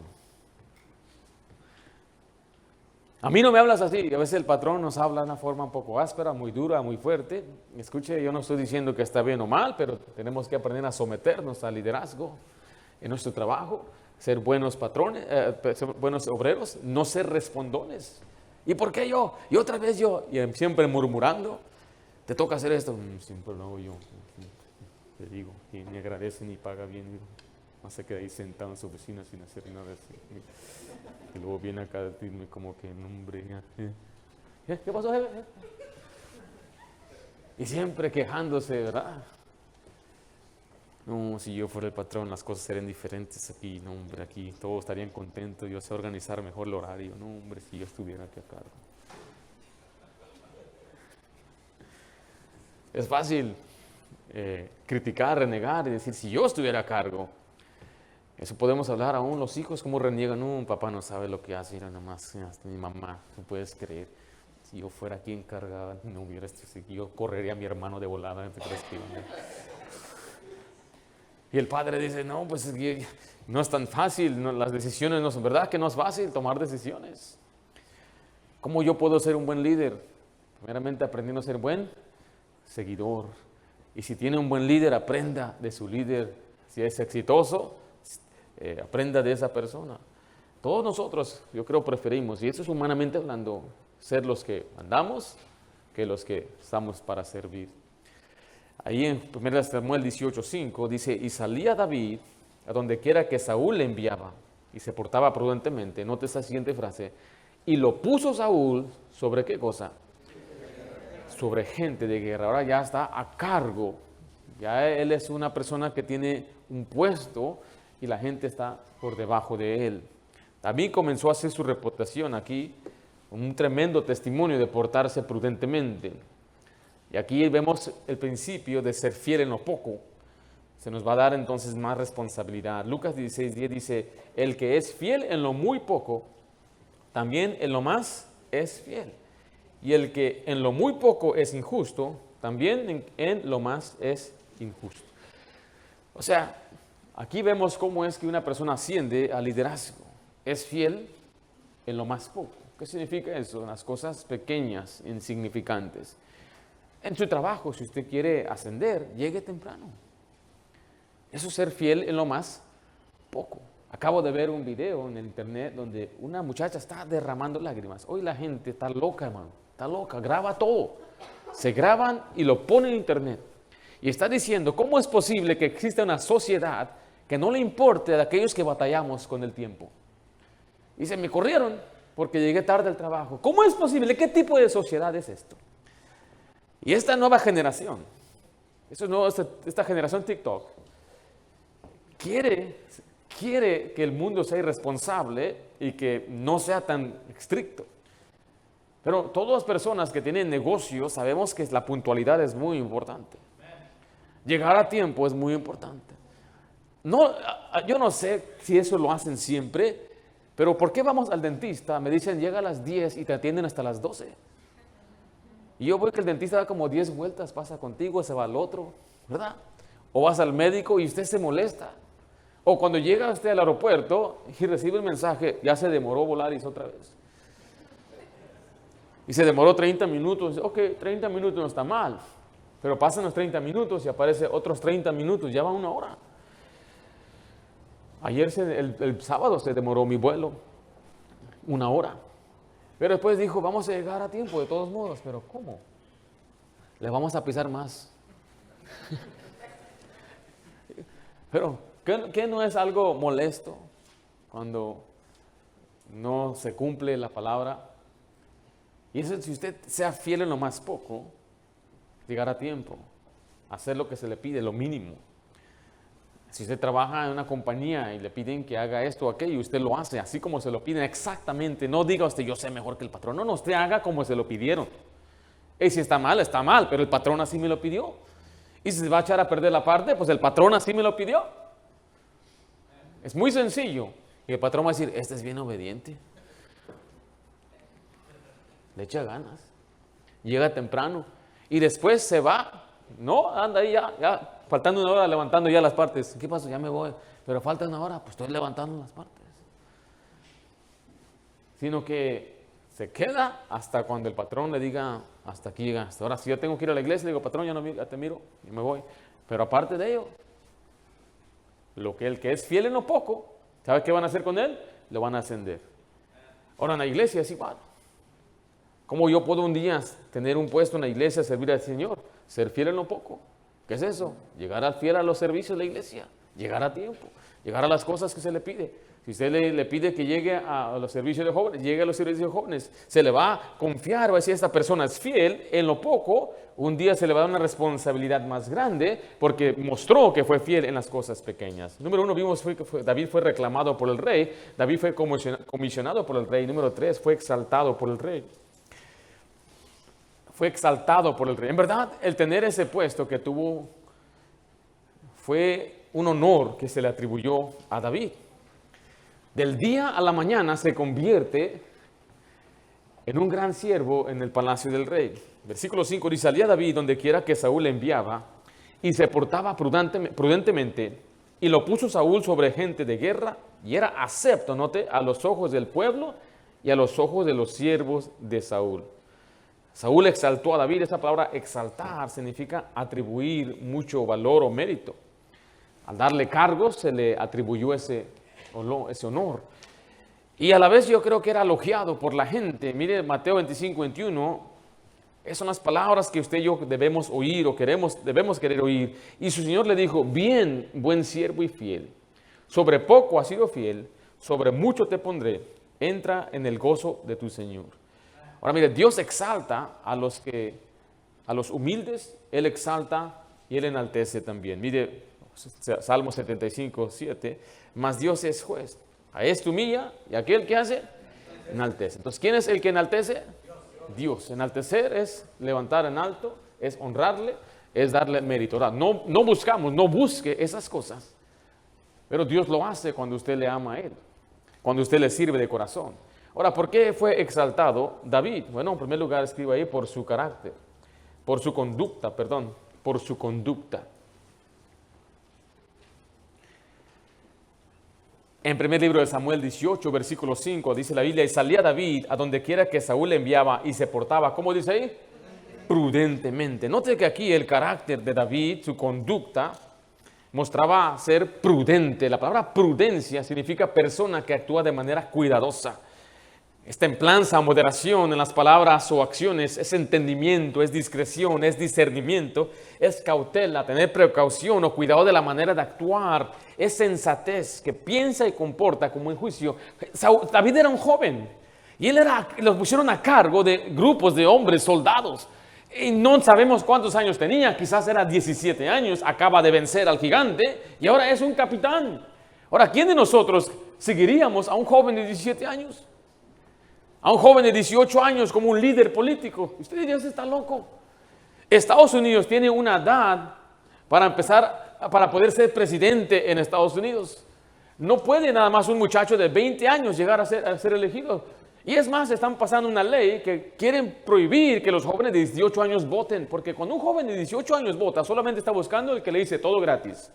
A mí no me hablas así, y a veces el patrón nos habla de una forma un poco áspera, muy dura, muy fuerte. Escuche, yo no estoy diciendo que está bien o mal, pero tenemos que aprender a someternos al liderazgo en nuestro trabajo, ser buenos patrones, ser buenos obreros, no ser respondones. ¿Y por qué yo? Y otra vez yo, y siempre murmurando. ¿Te toca hacer esto? Siempre lo hago yo. Te digo, y me agradece ni paga bien. No se queda ahí sentado en su oficina sin hacer nada así. Y luego viene acá a decirme como que, no, hombre, ¿qué pasó, jefe? Y siempre quejándose, ¿verdad? No, si yo fuera el patrón, las cosas serían diferentes aquí. No, hombre, aquí todos estarían contentos. Yo sé organizar mejor el horario. No, hombre, si yo estuviera aquí a cargo. Es fácil criticar, renegar y decir, si yo estuviera a cargo. Eso podemos hablar aún los hijos, como reniegan, no, papá no sabe lo que hace, era nada más, hasta mi mamá, no puedes creer. Si yo fuera aquí encargada, no hubiera esto, yo correría a mi hermano de volada. Y el padre dice, no, pues no es tan fácil, no, las decisiones no son, ¿verdad que no es fácil tomar decisiones? ¿Cómo yo puedo ser un buen líder? Primeramente aprendiendo a ser buen seguidor. Y si tiene un buen líder, aprenda de su líder. Si es exitoso, aprenda de esa persona. Todos nosotros, yo creo, preferimos, y eso es humanamente hablando, ser los que mandamos que los que estamos para servir. Ahí en 1 Samuel 18:5 dice, y salía David a donde quiera que Saúl le enviaba, y se portaba prudentemente. Note esta siguiente frase, y lo puso Saúl sobre ¿qué cosa? Sobre gente de guerra. Ahora ya está a cargo. Ya él es una persona que tiene un puesto y la gente está por debajo de él. David comenzó a hacer su reputación aquí, un tremendo testimonio de portarse prudentemente. Y aquí vemos el principio de ser fiel en lo poco. Se nos va a dar entonces más responsabilidad. Lucas 16:10 dice, el que es fiel en lo muy poco, también en lo más es fiel. Y el que en lo muy poco es injusto, también en lo más es injusto. O sea, aquí vemos cómo es que una persona asciende al liderazgo. Es fiel en lo más poco. ¿Qué significa eso? En las cosas pequeñas, insignificantes. En su trabajo, si usted quiere ascender, llegue temprano. Eso es ser fiel en lo más poco. Acabo de ver un video en el internet donde una muchacha está derramando lágrimas. Hoy la gente está loca, hermano. Está loca, graba todo. Se graban y lo ponen en internet. Y está diciendo, ¿cómo es posible que exista una sociedad que no le importe a aquellos que batallamos con el tiempo? Dice, me corrieron porque llegué tarde al trabajo. ¿Cómo es posible? ¿Qué tipo de sociedad es esto? Y esta nueva generación, esta generación TikTok, quiere que el mundo sea irresponsable y que no sea tan estricto. Pero todas las personas que tienen negocios sabemos que la puntualidad es muy importante. Llegar a tiempo es muy importante. No, yo no sé si eso lo hacen siempre, pero ¿por qué vamos al dentista? Me dicen, llega a las 10 y te atienden hasta las 12. Y yo veo que el dentista da como 10 vueltas, pasa contigo, se va al otro, ¿verdad? O vas al médico y usted se molesta. O cuando llega usted al aeropuerto y recibe el mensaje, ya se demoró Volaris otra vez. Y se demoró 30 minutos. Ok, 30 minutos no está mal. Pero pasan los 30 minutos y aparece otros 30 minutos, ya va una hora. Ayer, el sábado, se demoró mi vuelo, una hora. Pero después dijo, vamos a llegar a tiempo de todos modos. Pero ¿cómo? Le vamos a pisar más. Pero, ¿qué no es algo molesto cuando no se cumple la palabra? Y eso, si usted sea fiel en lo más poco, llegar a tiempo, hacer lo que se le pide, lo mínimo. Si usted trabaja en una compañía y le piden que haga esto o aquello, y usted lo hace así como se lo piden exactamente. No diga usted, yo sé mejor que el patrón. No, usted haga como se lo pidieron. Y si está mal, pero el patrón así me lo pidió. Y si se va a echar a perder la parte, pues el patrón así me lo pidió. Es muy sencillo. Y el patrón va a decir, este es bien obediente. Le echa ganas. Llega temprano. Y después se va. No, anda ahí ya. Faltando una hora levantando ya las partes. ¿Qué pasó? Ya me voy. Pero falta una hora, pues estoy levantando las partes. Sino que se queda hasta cuando el patrón le diga, hasta aquí llegaste. Ahora, si yo tengo que ir a la iglesia, le digo, patrón, ya te miro y me voy. Pero aparte de ello, el que es fiel en lo poco, ¿sabe qué van a hacer con él? Lo van a ascender. Ahora, en la iglesia es igual. ¿Cómo yo puedo un día tener un puesto en la iglesia, servir al Señor? Ser fiel en lo poco. ¿Qué es eso? Llegar a fiel a los servicios de la iglesia, llegar a tiempo, llegar a las cosas que se le pide. Si usted le pide que llegue a los servicios de jóvenes, llegue a los servicios de jóvenes, se le va a confiar, va a decir, esta persona es fiel en lo poco, un día se le va a dar una responsabilidad más grande porque mostró que fue fiel en las cosas pequeñas. Número 1, vimos que David fue reclamado por el rey, David fue comisionado por el rey. Número 3, fue exaltado por el rey. Fue exaltado por el rey. En verdad, el tener ese puesto que tuvo fue un honor que se le atribuyó a David. Del día a la mañana se convierte en un gran siervo en el palacio del rey. Versículo 5 dice, salía David donde quiera que Saúl le enviaba y se portaba prudentemente y lo puso Saúl sobre gente de guerra y era acepto, note, a los ojos del pueblo y a los ojos de los siervos de Saúl. Saúl exaltó a David. Esa palabra exaltar significa atribuir mucho valor o mérito. Al darle cargos se le atribuyó ese honor. Y a la vez yo creo que era elogiado por la gente. Mire Mateo 25, 21. Esas son las palabras que usted y yo debemos oír o debemos querer oír. Y su Señor le dijo, bien, buen siervo y fiel. Sobre poco has sido fiel, sobre mucho te pondré. Entra en el gozo de tu Señor. Ahora mire, Dios exalta a los humildes, Él exalta y Él enaltece también. Mire, Salmo 75, 7, mas Dios es juez. A este humilla y aquel que hace, enaltece. Entonces, ¿quién es el que enaltece? Dios. Enaltecer es levantar en alto, es honrarle, es darle mérito. Ahora, no busque esas cosas, pero Dios lo hace cuando usted le ama a Él, cuando usted le sirve de corazón. Ahora, ¿por qué fue exaltado David? Bueno, en primer lugar, escribo ahí por su carácter, por su conducta. En primer libro de Samuel 18, versículo 5, dice la Biblia, y salía David a donde quiera que Saúl le enviaba y se portaba, ¿cómo dice ahí? Prudentemente. Note que aquí el carácter de David, su conducta, mostraba ser prudente. La palabra prudencia significa persona que actúa de manera cuidadosa. Es templanza, moderación en las palabras o acciones, es entendimiento, es discreción, es discernimiento, es cautela, tener precaución o cuidado de la manera de actuar, es sensatez, que piensa y comporta como en juicio. David era un joven y los pusieron a cargo de grupos de hombres, soldados. Y no sabemos cuántos años tenía, quizás era 17 años, acaba de vencer al gigante y ahora es un capitán. Ahora, ¿quién de nosotros seguiríamos a un joven de 17 años? A un joven de 18 años como un líder político. Usted diría, usted está loco. Estados Unidos tiene una edad para poder ser presidente en Estados Unidos. No puede nada más un muchacho de 20 años llegar a ser elegido. Y es más, están pasando una ley que quieren prohibir que los jóvenes de 18 años voten, porque cuando un joven de 18 años vota, solamente está buscando el que le dice todo gratis.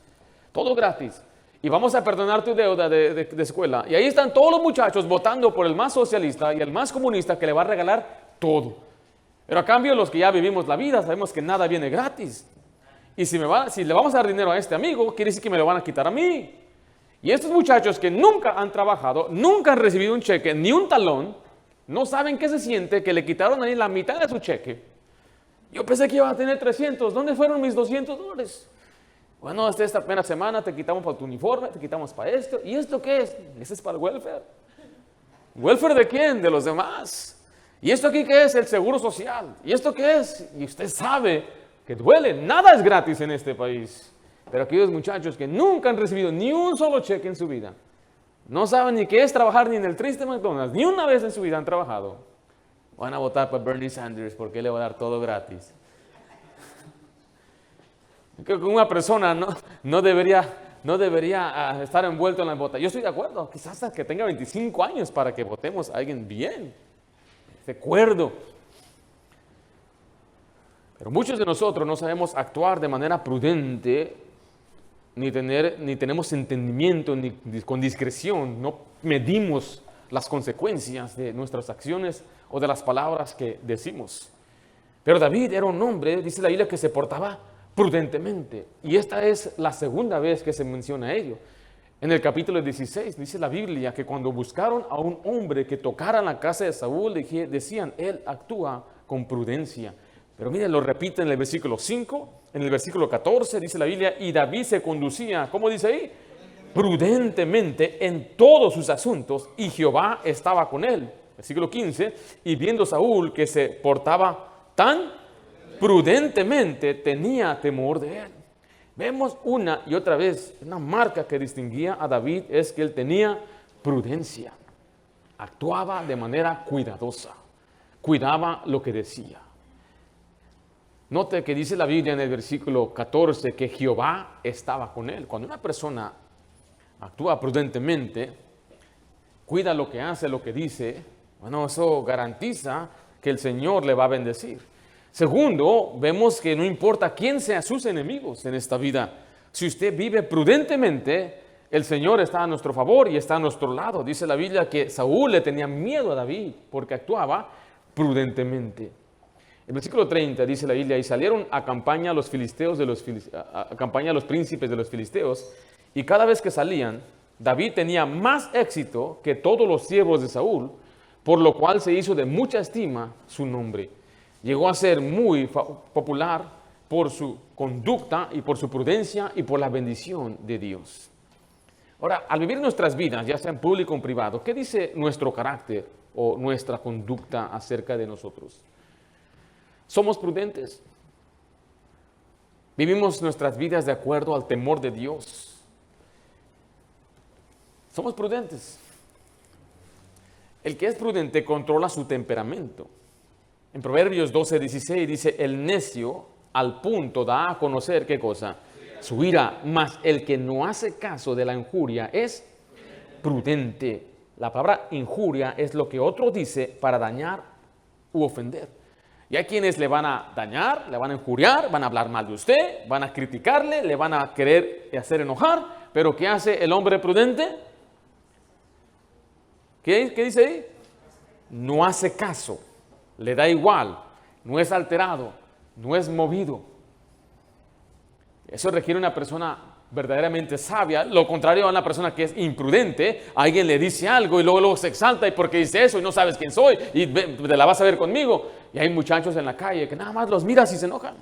Todo gratis. Y vamos a perdonar tu deuda de escuela. Y ahí están todos los muchachos votando por el más socialista y el más comunista que le va a regalar todo. Pero a cambio, los que ya vivimos la vida, sabemos que nada viene gratis. Y si le vamos a dar dinero a este amigo, quiere decir que me lo van a quitar a mí. Y estos muchachos que nunca han trabajado, nunca han recibido un cheque, ni un talón, no saben qué se siente que le quitaron ahí la mitad de su cheque. Yo pensé que iba a tener 300. ¿Dónde fueron mis $200? Bueno, esta primera semana te quitamos para tu uniforme, te quitamos para esto. ¿Y esto qué es? Este es para el welfare. ¿Welfare de quién? De los demás. ¿Y esto aquí qué es? El seguro social. ¿Y esto qué es? Y usted sabe que duele. Nada es gratis en este país. Pero aquellos muchachos que nunca han recibido ni un solo cheque en su vida, no saben ni qué es trabajar ni en el triste McDonald's, ni una vez en su vida han trabajado, van a votar por Bernie Sanders porque él le va a dar todo gratis. Creo que una persona no debería estar envuelto en la vota. Yo estoy de acuerdo, quizás hasta que tenga 25 años para que votemos a alguien bien. De acuerdo. Pero muchos de nosotros no sabemos actuar de manera prudente, ni tenemos entendimiento, ni con discreción, no medimos las consecuencias de nuestras acciones o de las palabras que decimos. Pero David era un hombre, dice la Biblia, que se portaba prudentemente. Y esta es la segunda vez que se menciona ello. En el capítulo 16 dice la Biblia que cuando buscaron a un hombre que tocara en la casa de Saúl, decían, él actúa con prudencia. Pero miren, lo repite en el versículo 5, en el versículo 14 dice la Biblia, y David se conducía, ¿cómo dice ahí? Prudentemente en todos sus asuntos, y Jehová estaba con él. Versículo 15, y viendo Saúl que se portaba tan prudentemente, tenía temor de él. Vemos una y otra vez, una marca que distinguía a David es que él tenía prudencia. Actuaba de manera cuidadosa, cuidaba lo que decía. Note que dice la Biblia en el versículo 14 que Jehová estaba con él. Cuando una persona actúa prudentemente, cuida lo que hace, lo que dice, bueno, eso garantiza que el Señor le va a bendecir. Segundo, vemos que no importa quién sean sus enemigos en esta vida, si usted vive prudentemente, el Señor está a nuestro favor y está a nuestro lado. Dice la Biblia que Saúl le tenía miedo a David porque actuaba prudentemente. El versículo 30 dice la Biblia, y salieron a campaña los filisteos a campaña los príncipes de los filisteos, y cada vez que salían, David tenía más éxito que todos los siervos de Saúl, por lo cual se hizo de mucha estima su nombre. Llegó a ser muy popular por su conducta y por su prudencia y por la bendición de Dios. Ahora, al vivir nuestras vidas, ya sea en público o en privado, ¿qué dice nuestro carácter o nuestra conducta acerca de nosotros? ¿Somos prudentes? ¿Vivimos nuestras vidas de acuerdo al temor de Dios? ¿Somos prudentes? El que es prudente controla su temperamento. En Proverbios 12:16 dice, el necio al punto da a conocer, ¿qué cosa? Su ira, mas el que no hace caso de la injuria es prudente. La palabra injuria es lo que otro dice para dañar u ofender. Y hay quienes le van a dañar, le van a injuriar, van a hablar mal de usted, van a criticarle, le van a querer hacer enojar, pero ¿qué hace el hombre prudente? ¿Qué dice ahí? No hace caso, le da igual, no es alterado, no es movido. Eso requiere una persona verdaderamente sabia. Lo contrario a una persona que es imprudente. Alguien le dice algo y luego se exalta y porque dice eso y no sabes quién soy y te la vas a ver conmigo. Y hay muchachos en la calle que nada más los miras y se enojan.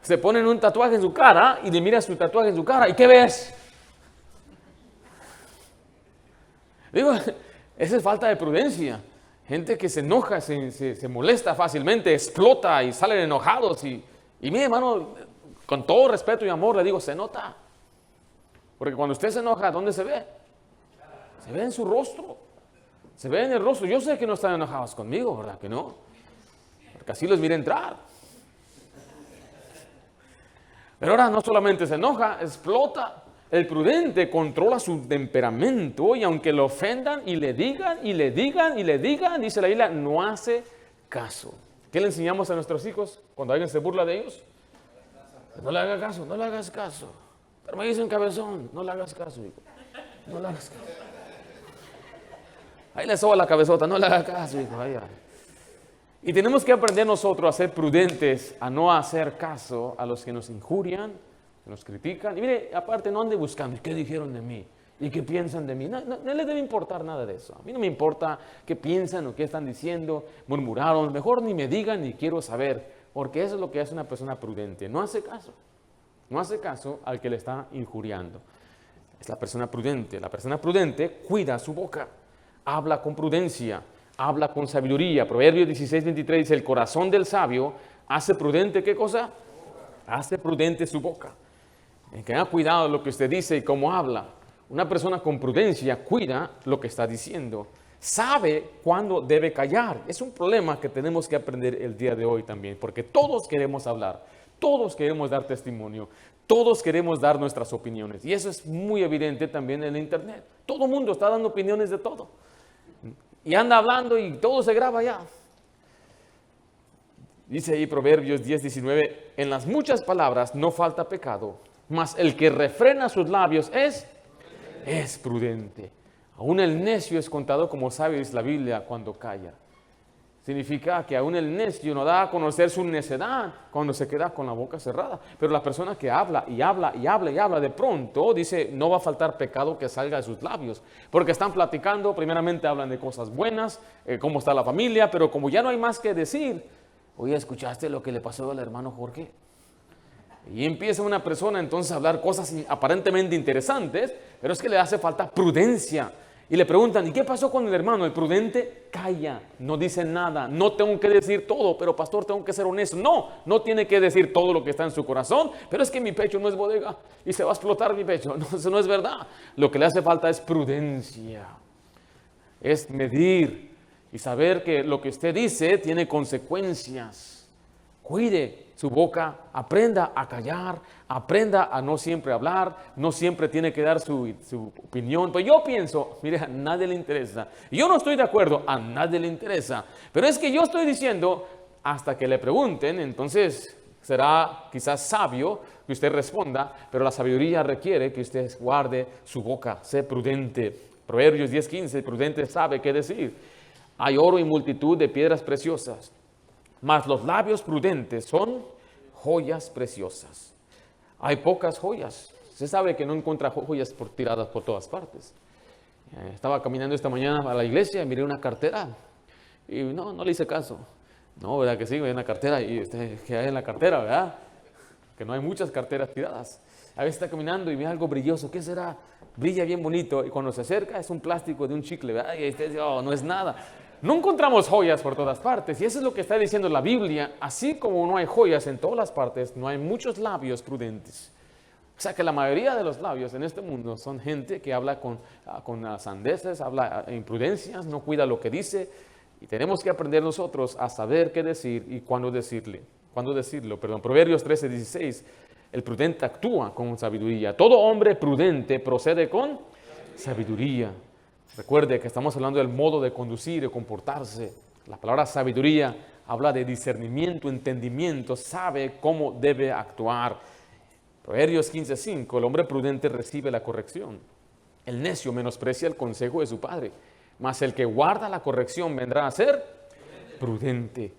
Se ponen un tatuaje en su cara y le miras su tatuaje en su cara. ¿Y qué ves? Digo, esa es falta de prudencia. Gente que se enoja, se molesta fácilmente, explota y salen enojados. Y mi hermano, con todo respeto y amor, le digo, se nota. Porque cuando usted se enoja, ¿dónde se ve? Se ve en su rostro. Se ve en el rostro. Yo sé que no están enojados conmigo, ¿verdad que no? Porque así los miré entrar. Pero ahora no solamente se enoja, explota. El prudente controla su temperamento y aunque lo ofendan y le digan, y le digan, y le digan, dice la Biblia, no hace caso. ¿Qué le enseñamos a nuestros hijos cuando alguien se burla de ellos? No le hagas caso, no le hagas caso. Pero me dicen cabezón, no le hagas caso, hijo. No le hagas caso. Ahí le soba la cabezota, no le hagas caso, hijo. Ahí. Y tenemos que aprender nosotros a ser prudentes, a no hacer caso a los que nos injurian, que nos critican. Y mire, aparte no ande buscando, ¿qué dijeron de mí? ¿Y qué piensan de mí? No les debe importar nada de eso. A mí no me importa qué piensan o qué están diciendo, murmuraron. Mejor ni me digan ni quiero saber, porque eso es lo que hace una persona prudente. No hace caso. No hace caso al que le está injuriando. Es la persona prudente. La persona prudente cuida su boca, habla con prudencia, habla con sabiduría. Proverbios 16:23 dice, el corazón del sabio hace prudente, ¿qué cosa? Hace prudente su boca. Que tenga cuidado de lo que usted dice y cómo habla. Una persona con prudencia cuida lo que está diciendo. Sabe cuándo debe callar. Es un problema que tenemos que aprender el día de hoy también, porque todos queremos hablar, todos queremos dar testimonio, todos queremos dar nuestras opiniones. Y eso es muy evidente también en el internet. Todo el mundo está dando opiniones de todo. Y anda hablando y todo se graba ya. Dice ahí Proverbios 10:19, en las muchas palabras no falta pecado, mas el que refrena sus labios es prudente. Aún el necio es contado como sabio, dice la Biblia, cuando calla. Significa que aún el necio no da a conocer su necedad cuando se queda con la boca cerrada. Pero la persona que habla y habla y habla y habla, de pronto dice, no va a faltar pecado que salga de sus labios. Porque están platicando, primeramente hablan de cosas buenas, cómo está la familia, pero como ya no hay más que decir, oye, ¿escuchaste lo que le pasó al hermano Jorge? Y empieza una persona entonces a hablar cosas aparentemente interesantes, pero es que le hace falta prudencia. Y le preguntan, ¿y qué pasó con el hermano? El prudente calla, no dice nada. No tengo que decir todo, pero pastor, tengo que ser honesto. No tiene que decir todo lo que está en su corazón, pero es que mi pecho no es bodega y se va a explotar mi pecho. No, eso no es verdad. Lo que le hace falta es prudencia, es medir y saber que lo que usted dice tiene consecuencias. Cuide su boca, aprenda a callar, aprenda a no siempre hablar, no siempre tiene que dar su opinión. Pues yo pienso, mire, a nadie le interesa. Yo no estoy de acuerdo, a nadie le interesa. Pero es que yo estoy diciendo, hasta que le pregunten, entonces será quizás sabio que usted responda, pero la sabiduría requiere que usted guarde su boca, sea prudente. Proverbios 10:15, prudente sabe qué decir. Hay oro y multitud de piedras preciosas, mas los labios prudentes son joyas preciosas. Hay pocas joyas. Se sabe que no encuentra joyas tiradas por todas partes. Estaba caminando esta mañana a la iglesia y miré una cartera y no le hice caso. No, ¿verdad que sí? Hay una cartera y ¿qué hay en la cartera, verdad? Que no hay muchas carteras tiradas. A veces está caminando y ve algo brilloso. ¿Qué será? Brilla bien bonito y cuando se acerca es un plástico de un chicle, ¿verdad? Y usted dice, no es nada. No encontramos joyas por todas partes y eso es lo que está diciendo la Biblia. Así como no hay joyas en todas las partes, no hay muchos labios prudentes. O sea que la mayoría de los labios en este mundo son gente que habla con sandeces, habla imprudencias, no cuida lo que dice. Y tenemos que aprender nosotros a saber qué decir y cuándo decirlo. Proverbios 13:16, el prudente actúa con sabiduría. Todo hombre prudente procede con sabiduría. Recuerde que estamos hablando del modo de conducir y comportarse. La palabra sabiduría habla de discernimiento, entendimiento, sabe cómo debe actuar. Proverbios 15:5, el hombre prudente recibe la corrección. El necio menosprecia el consejo de su padre, mas el que guarda la corrección vendrá a ser prudente.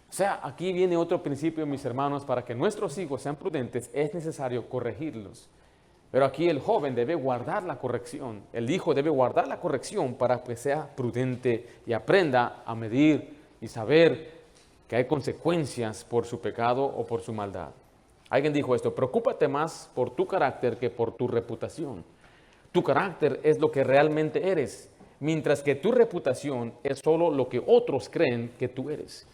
O sea, aquí viene otro principio, mis hermanos, para que nuestros hijos sean prudentes es necesario corregirlos. Pero aquí el joven debe guardar la corrección, el hijo debe guardar la corrección para que sea prudente y aprenda a medir y saber que hay consecuencias por su pecado o por su maldad. Alguien dijo esto: preocúpate más por tu carácter que por tu reputación. Tu carácter es lo que realmente eres, mientras que tu reputación es solo lo que otros creen que tú eres.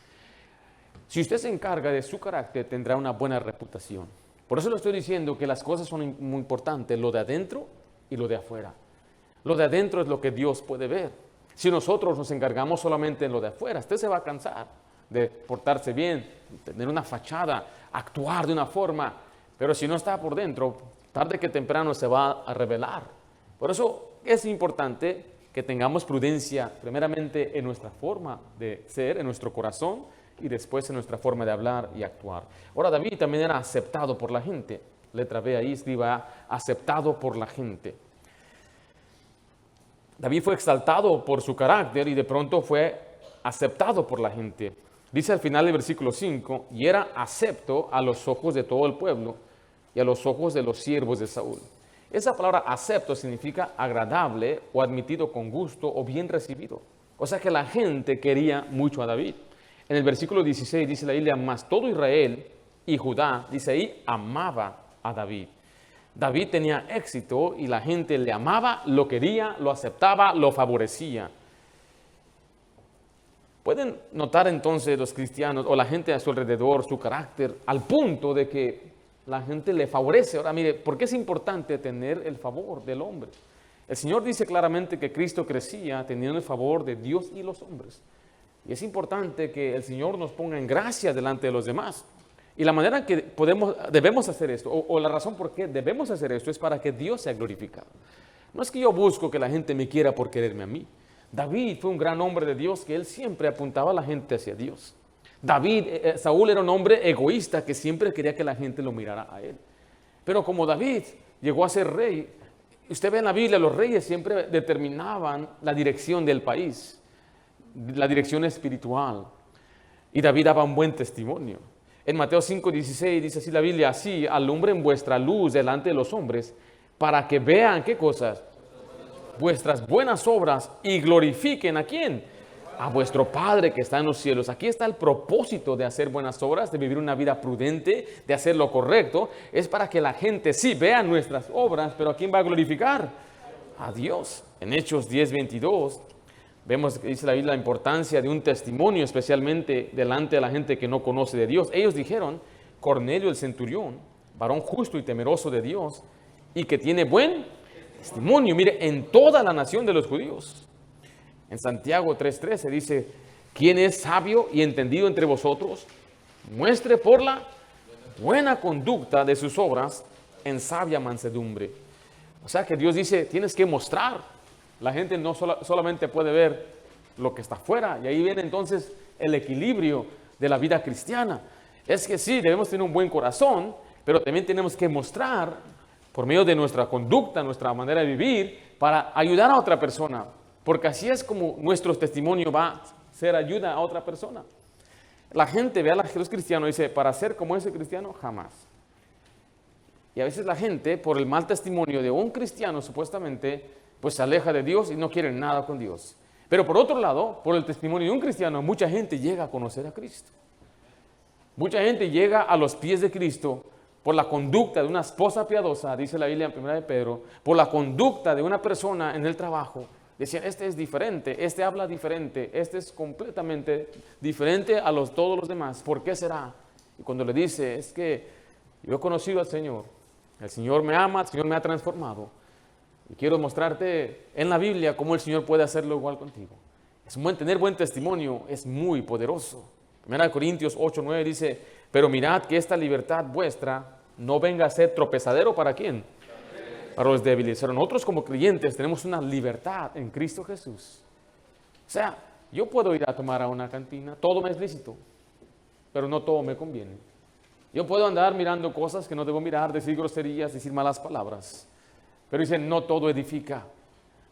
Si usted se encarga de su carácter, tendrá una buena reputación. Por eso le estoy diciendo que las cosas son muy importantes, lo de adentro y lo de afuera. Lo de adentro es lo que Dios puede ver. Si nosotros nos encargamos solamente en lo de afuera, usted se va a cansar de portarse bien, tener una fachada, actuar de una forma, pero si no está por dentro, tarde que temprano se va a revelar. Por eso es importante que tengamos prudencia, primeramente en nuestra forma de ser, en nuestro corazón, y después en nuestra forma de hablar y actuar. Ahora, David también era aceptado por la gente. Letra B ahí, escriba: aceptado por la gente. David fue exaltado por su carácter y de pronto fue aceptado por la gente. Dice al final del versículo 5, y era acepto a los ojos de todo el pueblo y a los ojos de los siervos de Saúl. Esa palabra acepto significa agradable o admitido con gusto o bien recibido. O sea que la gente quería mucho a David. En el versículo 16 dice la Biblia: mas todo Israel y Judá, dice ahí, amaba a David. David tenía éxito y la gente le amaba, lo quería, lo aceptaba, lo favorecía. Pueden notar entonces los cristianos o la gente a su alrededor su carácter al punto de que la gente le favorece. Ahora mire, ¿por qué es importante tener el favor del hombre? El Señor dice claramente que Cristo crecía teniendo el favor de Dios y los hombres. Y es importante que el Señor nos ponga en gracia delante de los demás. Y la manera en que debemos hacer esto, o la razón por qué debemos hacer esto, es para que Dios sea glorificado. No es que yo busco que la gente me quiera por quererme a mí. David fue un gran hombre de Dios, que él siempre apuntaba a la gente hacia Dios. Saúl era un hombre egoísta que siempre quería que la gente lo mirara a él. Pero como David llegó a ser rey, usted ve en la Biblia, los reyes siempre determinaban la dirección del país, la dirección espiritual. Y David daba un buen testimonio. En Mateo 5:16 dice así la Biblia: así alumbren vuestra luz delante de los hombres, para que vean, ¿qué cosas? Vuestras buenas obras, y glorifiquen ¿a quién? A vuestro Padre que está en los cielos. Aquí está el propósito de hacer buenas obras, de vivir una vida prudente, de hacer lo correcto. Es para que la gente sí vea nuestras obras, pero ¿a quién va a glorificar? A Dios. En Hechos 10:22 vemos que dice la Biblia la importancia de un testimonio, especialmente delante de la gente que no conoce de Dios. Ellos dijeron: Cornelio el centurión, varón justo y temeroso de Dios, y que tiene buen testimonio, mire, en toda la nación de los judíos. En Santiago 3:13 dice: ¿quién es sabio y entendido entre vosotros? Muestre por la buena conducta de sus obras en sabia mansedumbre. O sea que Dios dice, tienes que mostrar. La gente no solamente puede ver lo que está afuera, y ahí viene entonces el equilibrio de la vida cristiana. Es que sí, debemos tener un buen corazón, pero también tenemos que mostrar por medio de nuestra conducta, nuestra manera de vivir, para ayudar a otra persona. Porque así es como nuestro testimonio va a ser ayuda a otra persona. La gente ve a los cristianos y dice: para ser como ese cristiano, jamás. Y a veces la gente, por el mal testimonio de un cristiano, supuestamente, pues se aleja de Dios y no quiere nada con Dios. Pero por otro lado, por el testimonio de un cristiano, mucha gente llega a conocer a Cristo. Mucha gente llega a los pies de Cristo por la conducta de una esposa piadosa, dice la Biblia en 1 de Pedro, por la conducta de una persona en el trabajo. Decían: este es diferente, este habla diferente, este es completamente diferente a todos los demás. ¿Por qué será? Y cuando le dice: es que yo he conocido al Señor, el Señor me ama, el Señor me ha transformado, y quiero mostrarte en la Biblia cómo el Señor puede hacerlo igual contigo. Tener buen testimonio es muy poderoso. 1 Corintios 8:9 dice: pero mirad que esta libertad vuestra no venga a ser tropezadero ¿para quién? Para los débiles. Pero nosotros como creyentes tenemos una libertad en Cristo Jesús. O sea, yo puedo ir a tomar a una cantina, todo me es lícito, pero no todo me conviene. Yo puedo andar mirando cosas que no debo mirar, decir groserías, decir malas palabras, pero dicen: no todo edifica.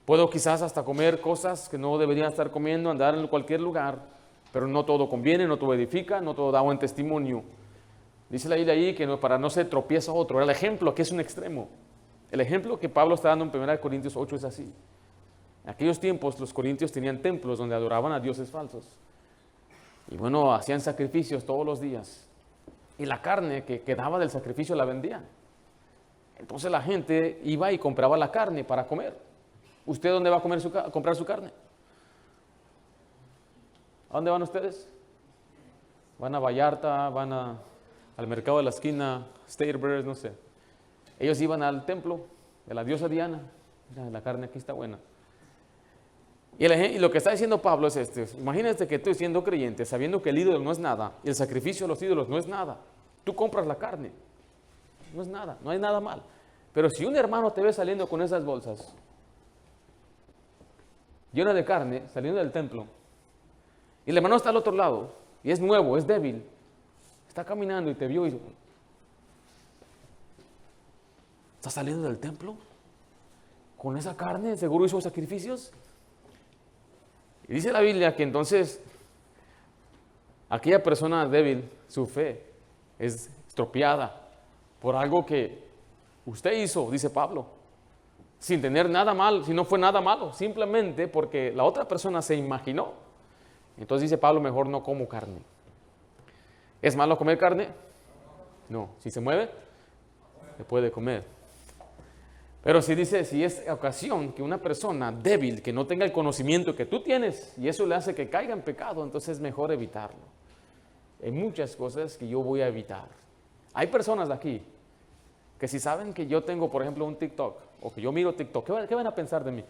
Puedo quizás hasta comer cosas que no debería estar comiendo, andar en cualquier lugar, pero no todo conviene, no todo edifica, no todo da buen testimonio. Dice la Biblia ahí que para no se tropieza otro. Era el ejemplo, que es un extremo. El ejemplo que Pablo está dando en 1 Corintios 8 es así. En aquellos tiempos los corintios tenían templos donde adoraban a dioses falsos. Y bueno, hacían sacrificios todos los días. Y la carne que quedaba del sacrificio la vendían. Entonces la gente iba y compraba la carne para comer. ¿Usted dónde va a comprar su carne? ¿A dónde van ustedes? Van a Vallarta, van al mercado de la esquina, Staterbirds, no sé. Ellos iban al templo de la diosa Diana. Mira, la carne aquí está buena. Y lo que está diciendo Pablo es imagínate que tú siendo creyente, sabiendo que el ídolo no es nada, y el sacrificio de los ídolos no es nada, tú compras la carne, no es nada, no hay nada mal. Pero si un hermano te ve saliendo con esas bolsas, llenas de carne, saliendo del templo, y el hermano está al otro lado, y es nuevo, es débil, está caminando y te vio y ¿está saliendo del templo? ¿Con esa carne? ¿Seguro hizo sacrificios? Y dice la Biblia que entonces aquella persona débil, su fe es estropeada por algo que usted hizo, dice Pablo, sin tener nada mal, si no fue nada malo, simplemente porque la otra persona se imaginó. Entonces dice Pablo, mejor no como carne. ¿Es malo comer carne? No. Si se mueve, se puede comer. Pero si dice, si es ocasión que una persona débil, que no tenga el conocimiento que tú tienes, y eso le hace que caiga en pecado, entonces es mejor evitarlo. Hay muchas cosas que yo voy a evitar. Hay personas de aquí que si saben que yo tengo, por ejemplo, un TikTok, o que yo miro TikTok, ¿qué van a pensar de mí?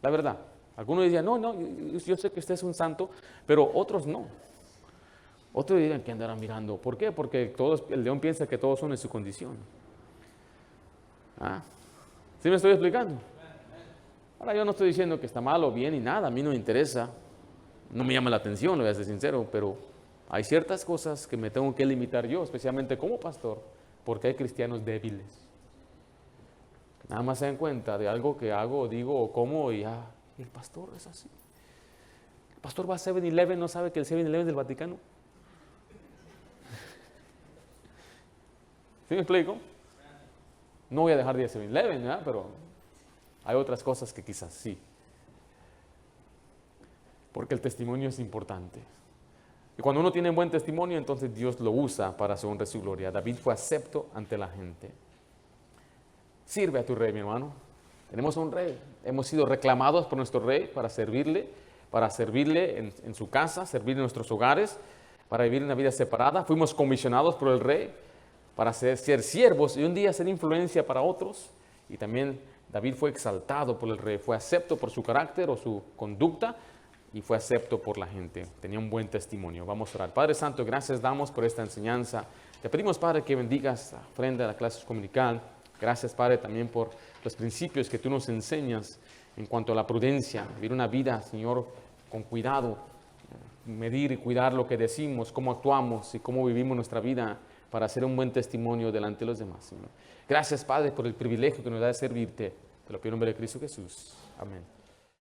La verdad. Algunos dirían, no, yo sé que usted es un santo, pero otros no. Otros dirían que andarán mirando. ¿Por qué? Porque el león piensa que todos son en su condición. ¿Sí me estoy explicando? Ahora yo no estoy diciendo que está mal o bien y nada, a mí no me interesa, no me llama la atención, lo voy a ser sincero, pero hay ciertas cosas que me tengo que limitar yo, especialmente como pastor, porque hay cristianos débiles. Nada más se dan cuenta de algo que hago, digo o como y el pastor es así. El pastor va a 7-Eleven, no sabe que el 7-Eleven es del Vaticano. ¿Sí me explico? No voy a dejar de ir a 7-Eleven, ¿verdad? Pero hay otras cosas que quizás sí. Porque el testimonio es importante. Y cuando uno tiene buen testimonio, entonces Dios lo usa para su honra y su gloria. David fue acepto ante la gente. Sirve a tu rey, mi hermano. Tenemos un rey. Hemos sido reclamados por nuestro rey para servirle en su casa, servir en nuestros hogares, para vivir una vida separada. Fuimos comisionados por el rey para ser siervos y un día ser influencia para otros. Y también David fue exaltado por el rey, fue acepto por su carácter o su conducta y fue acepto por la gente. Tenía un buen testimonio. Vamos a orar. Padre Santo, gracias damos por esta enseñanza. Te pedimos, Padre, que bendigas la ofrenda de la clase dominical. Gracias, Padre, también por los principios que tú nos enseñas en cuanto a la prudencia, vivir una vida, Señor, con cuidado, medir y cuidar lo que decimos, cómo actuamos y cómo vivimos nuestra vida para hacer un buen testimonio delante de los demás, Señor. Gracias, Padre, por el privilegio que nos da de servirte. Te lo pido en nombre de Cristo Jesús. Amén.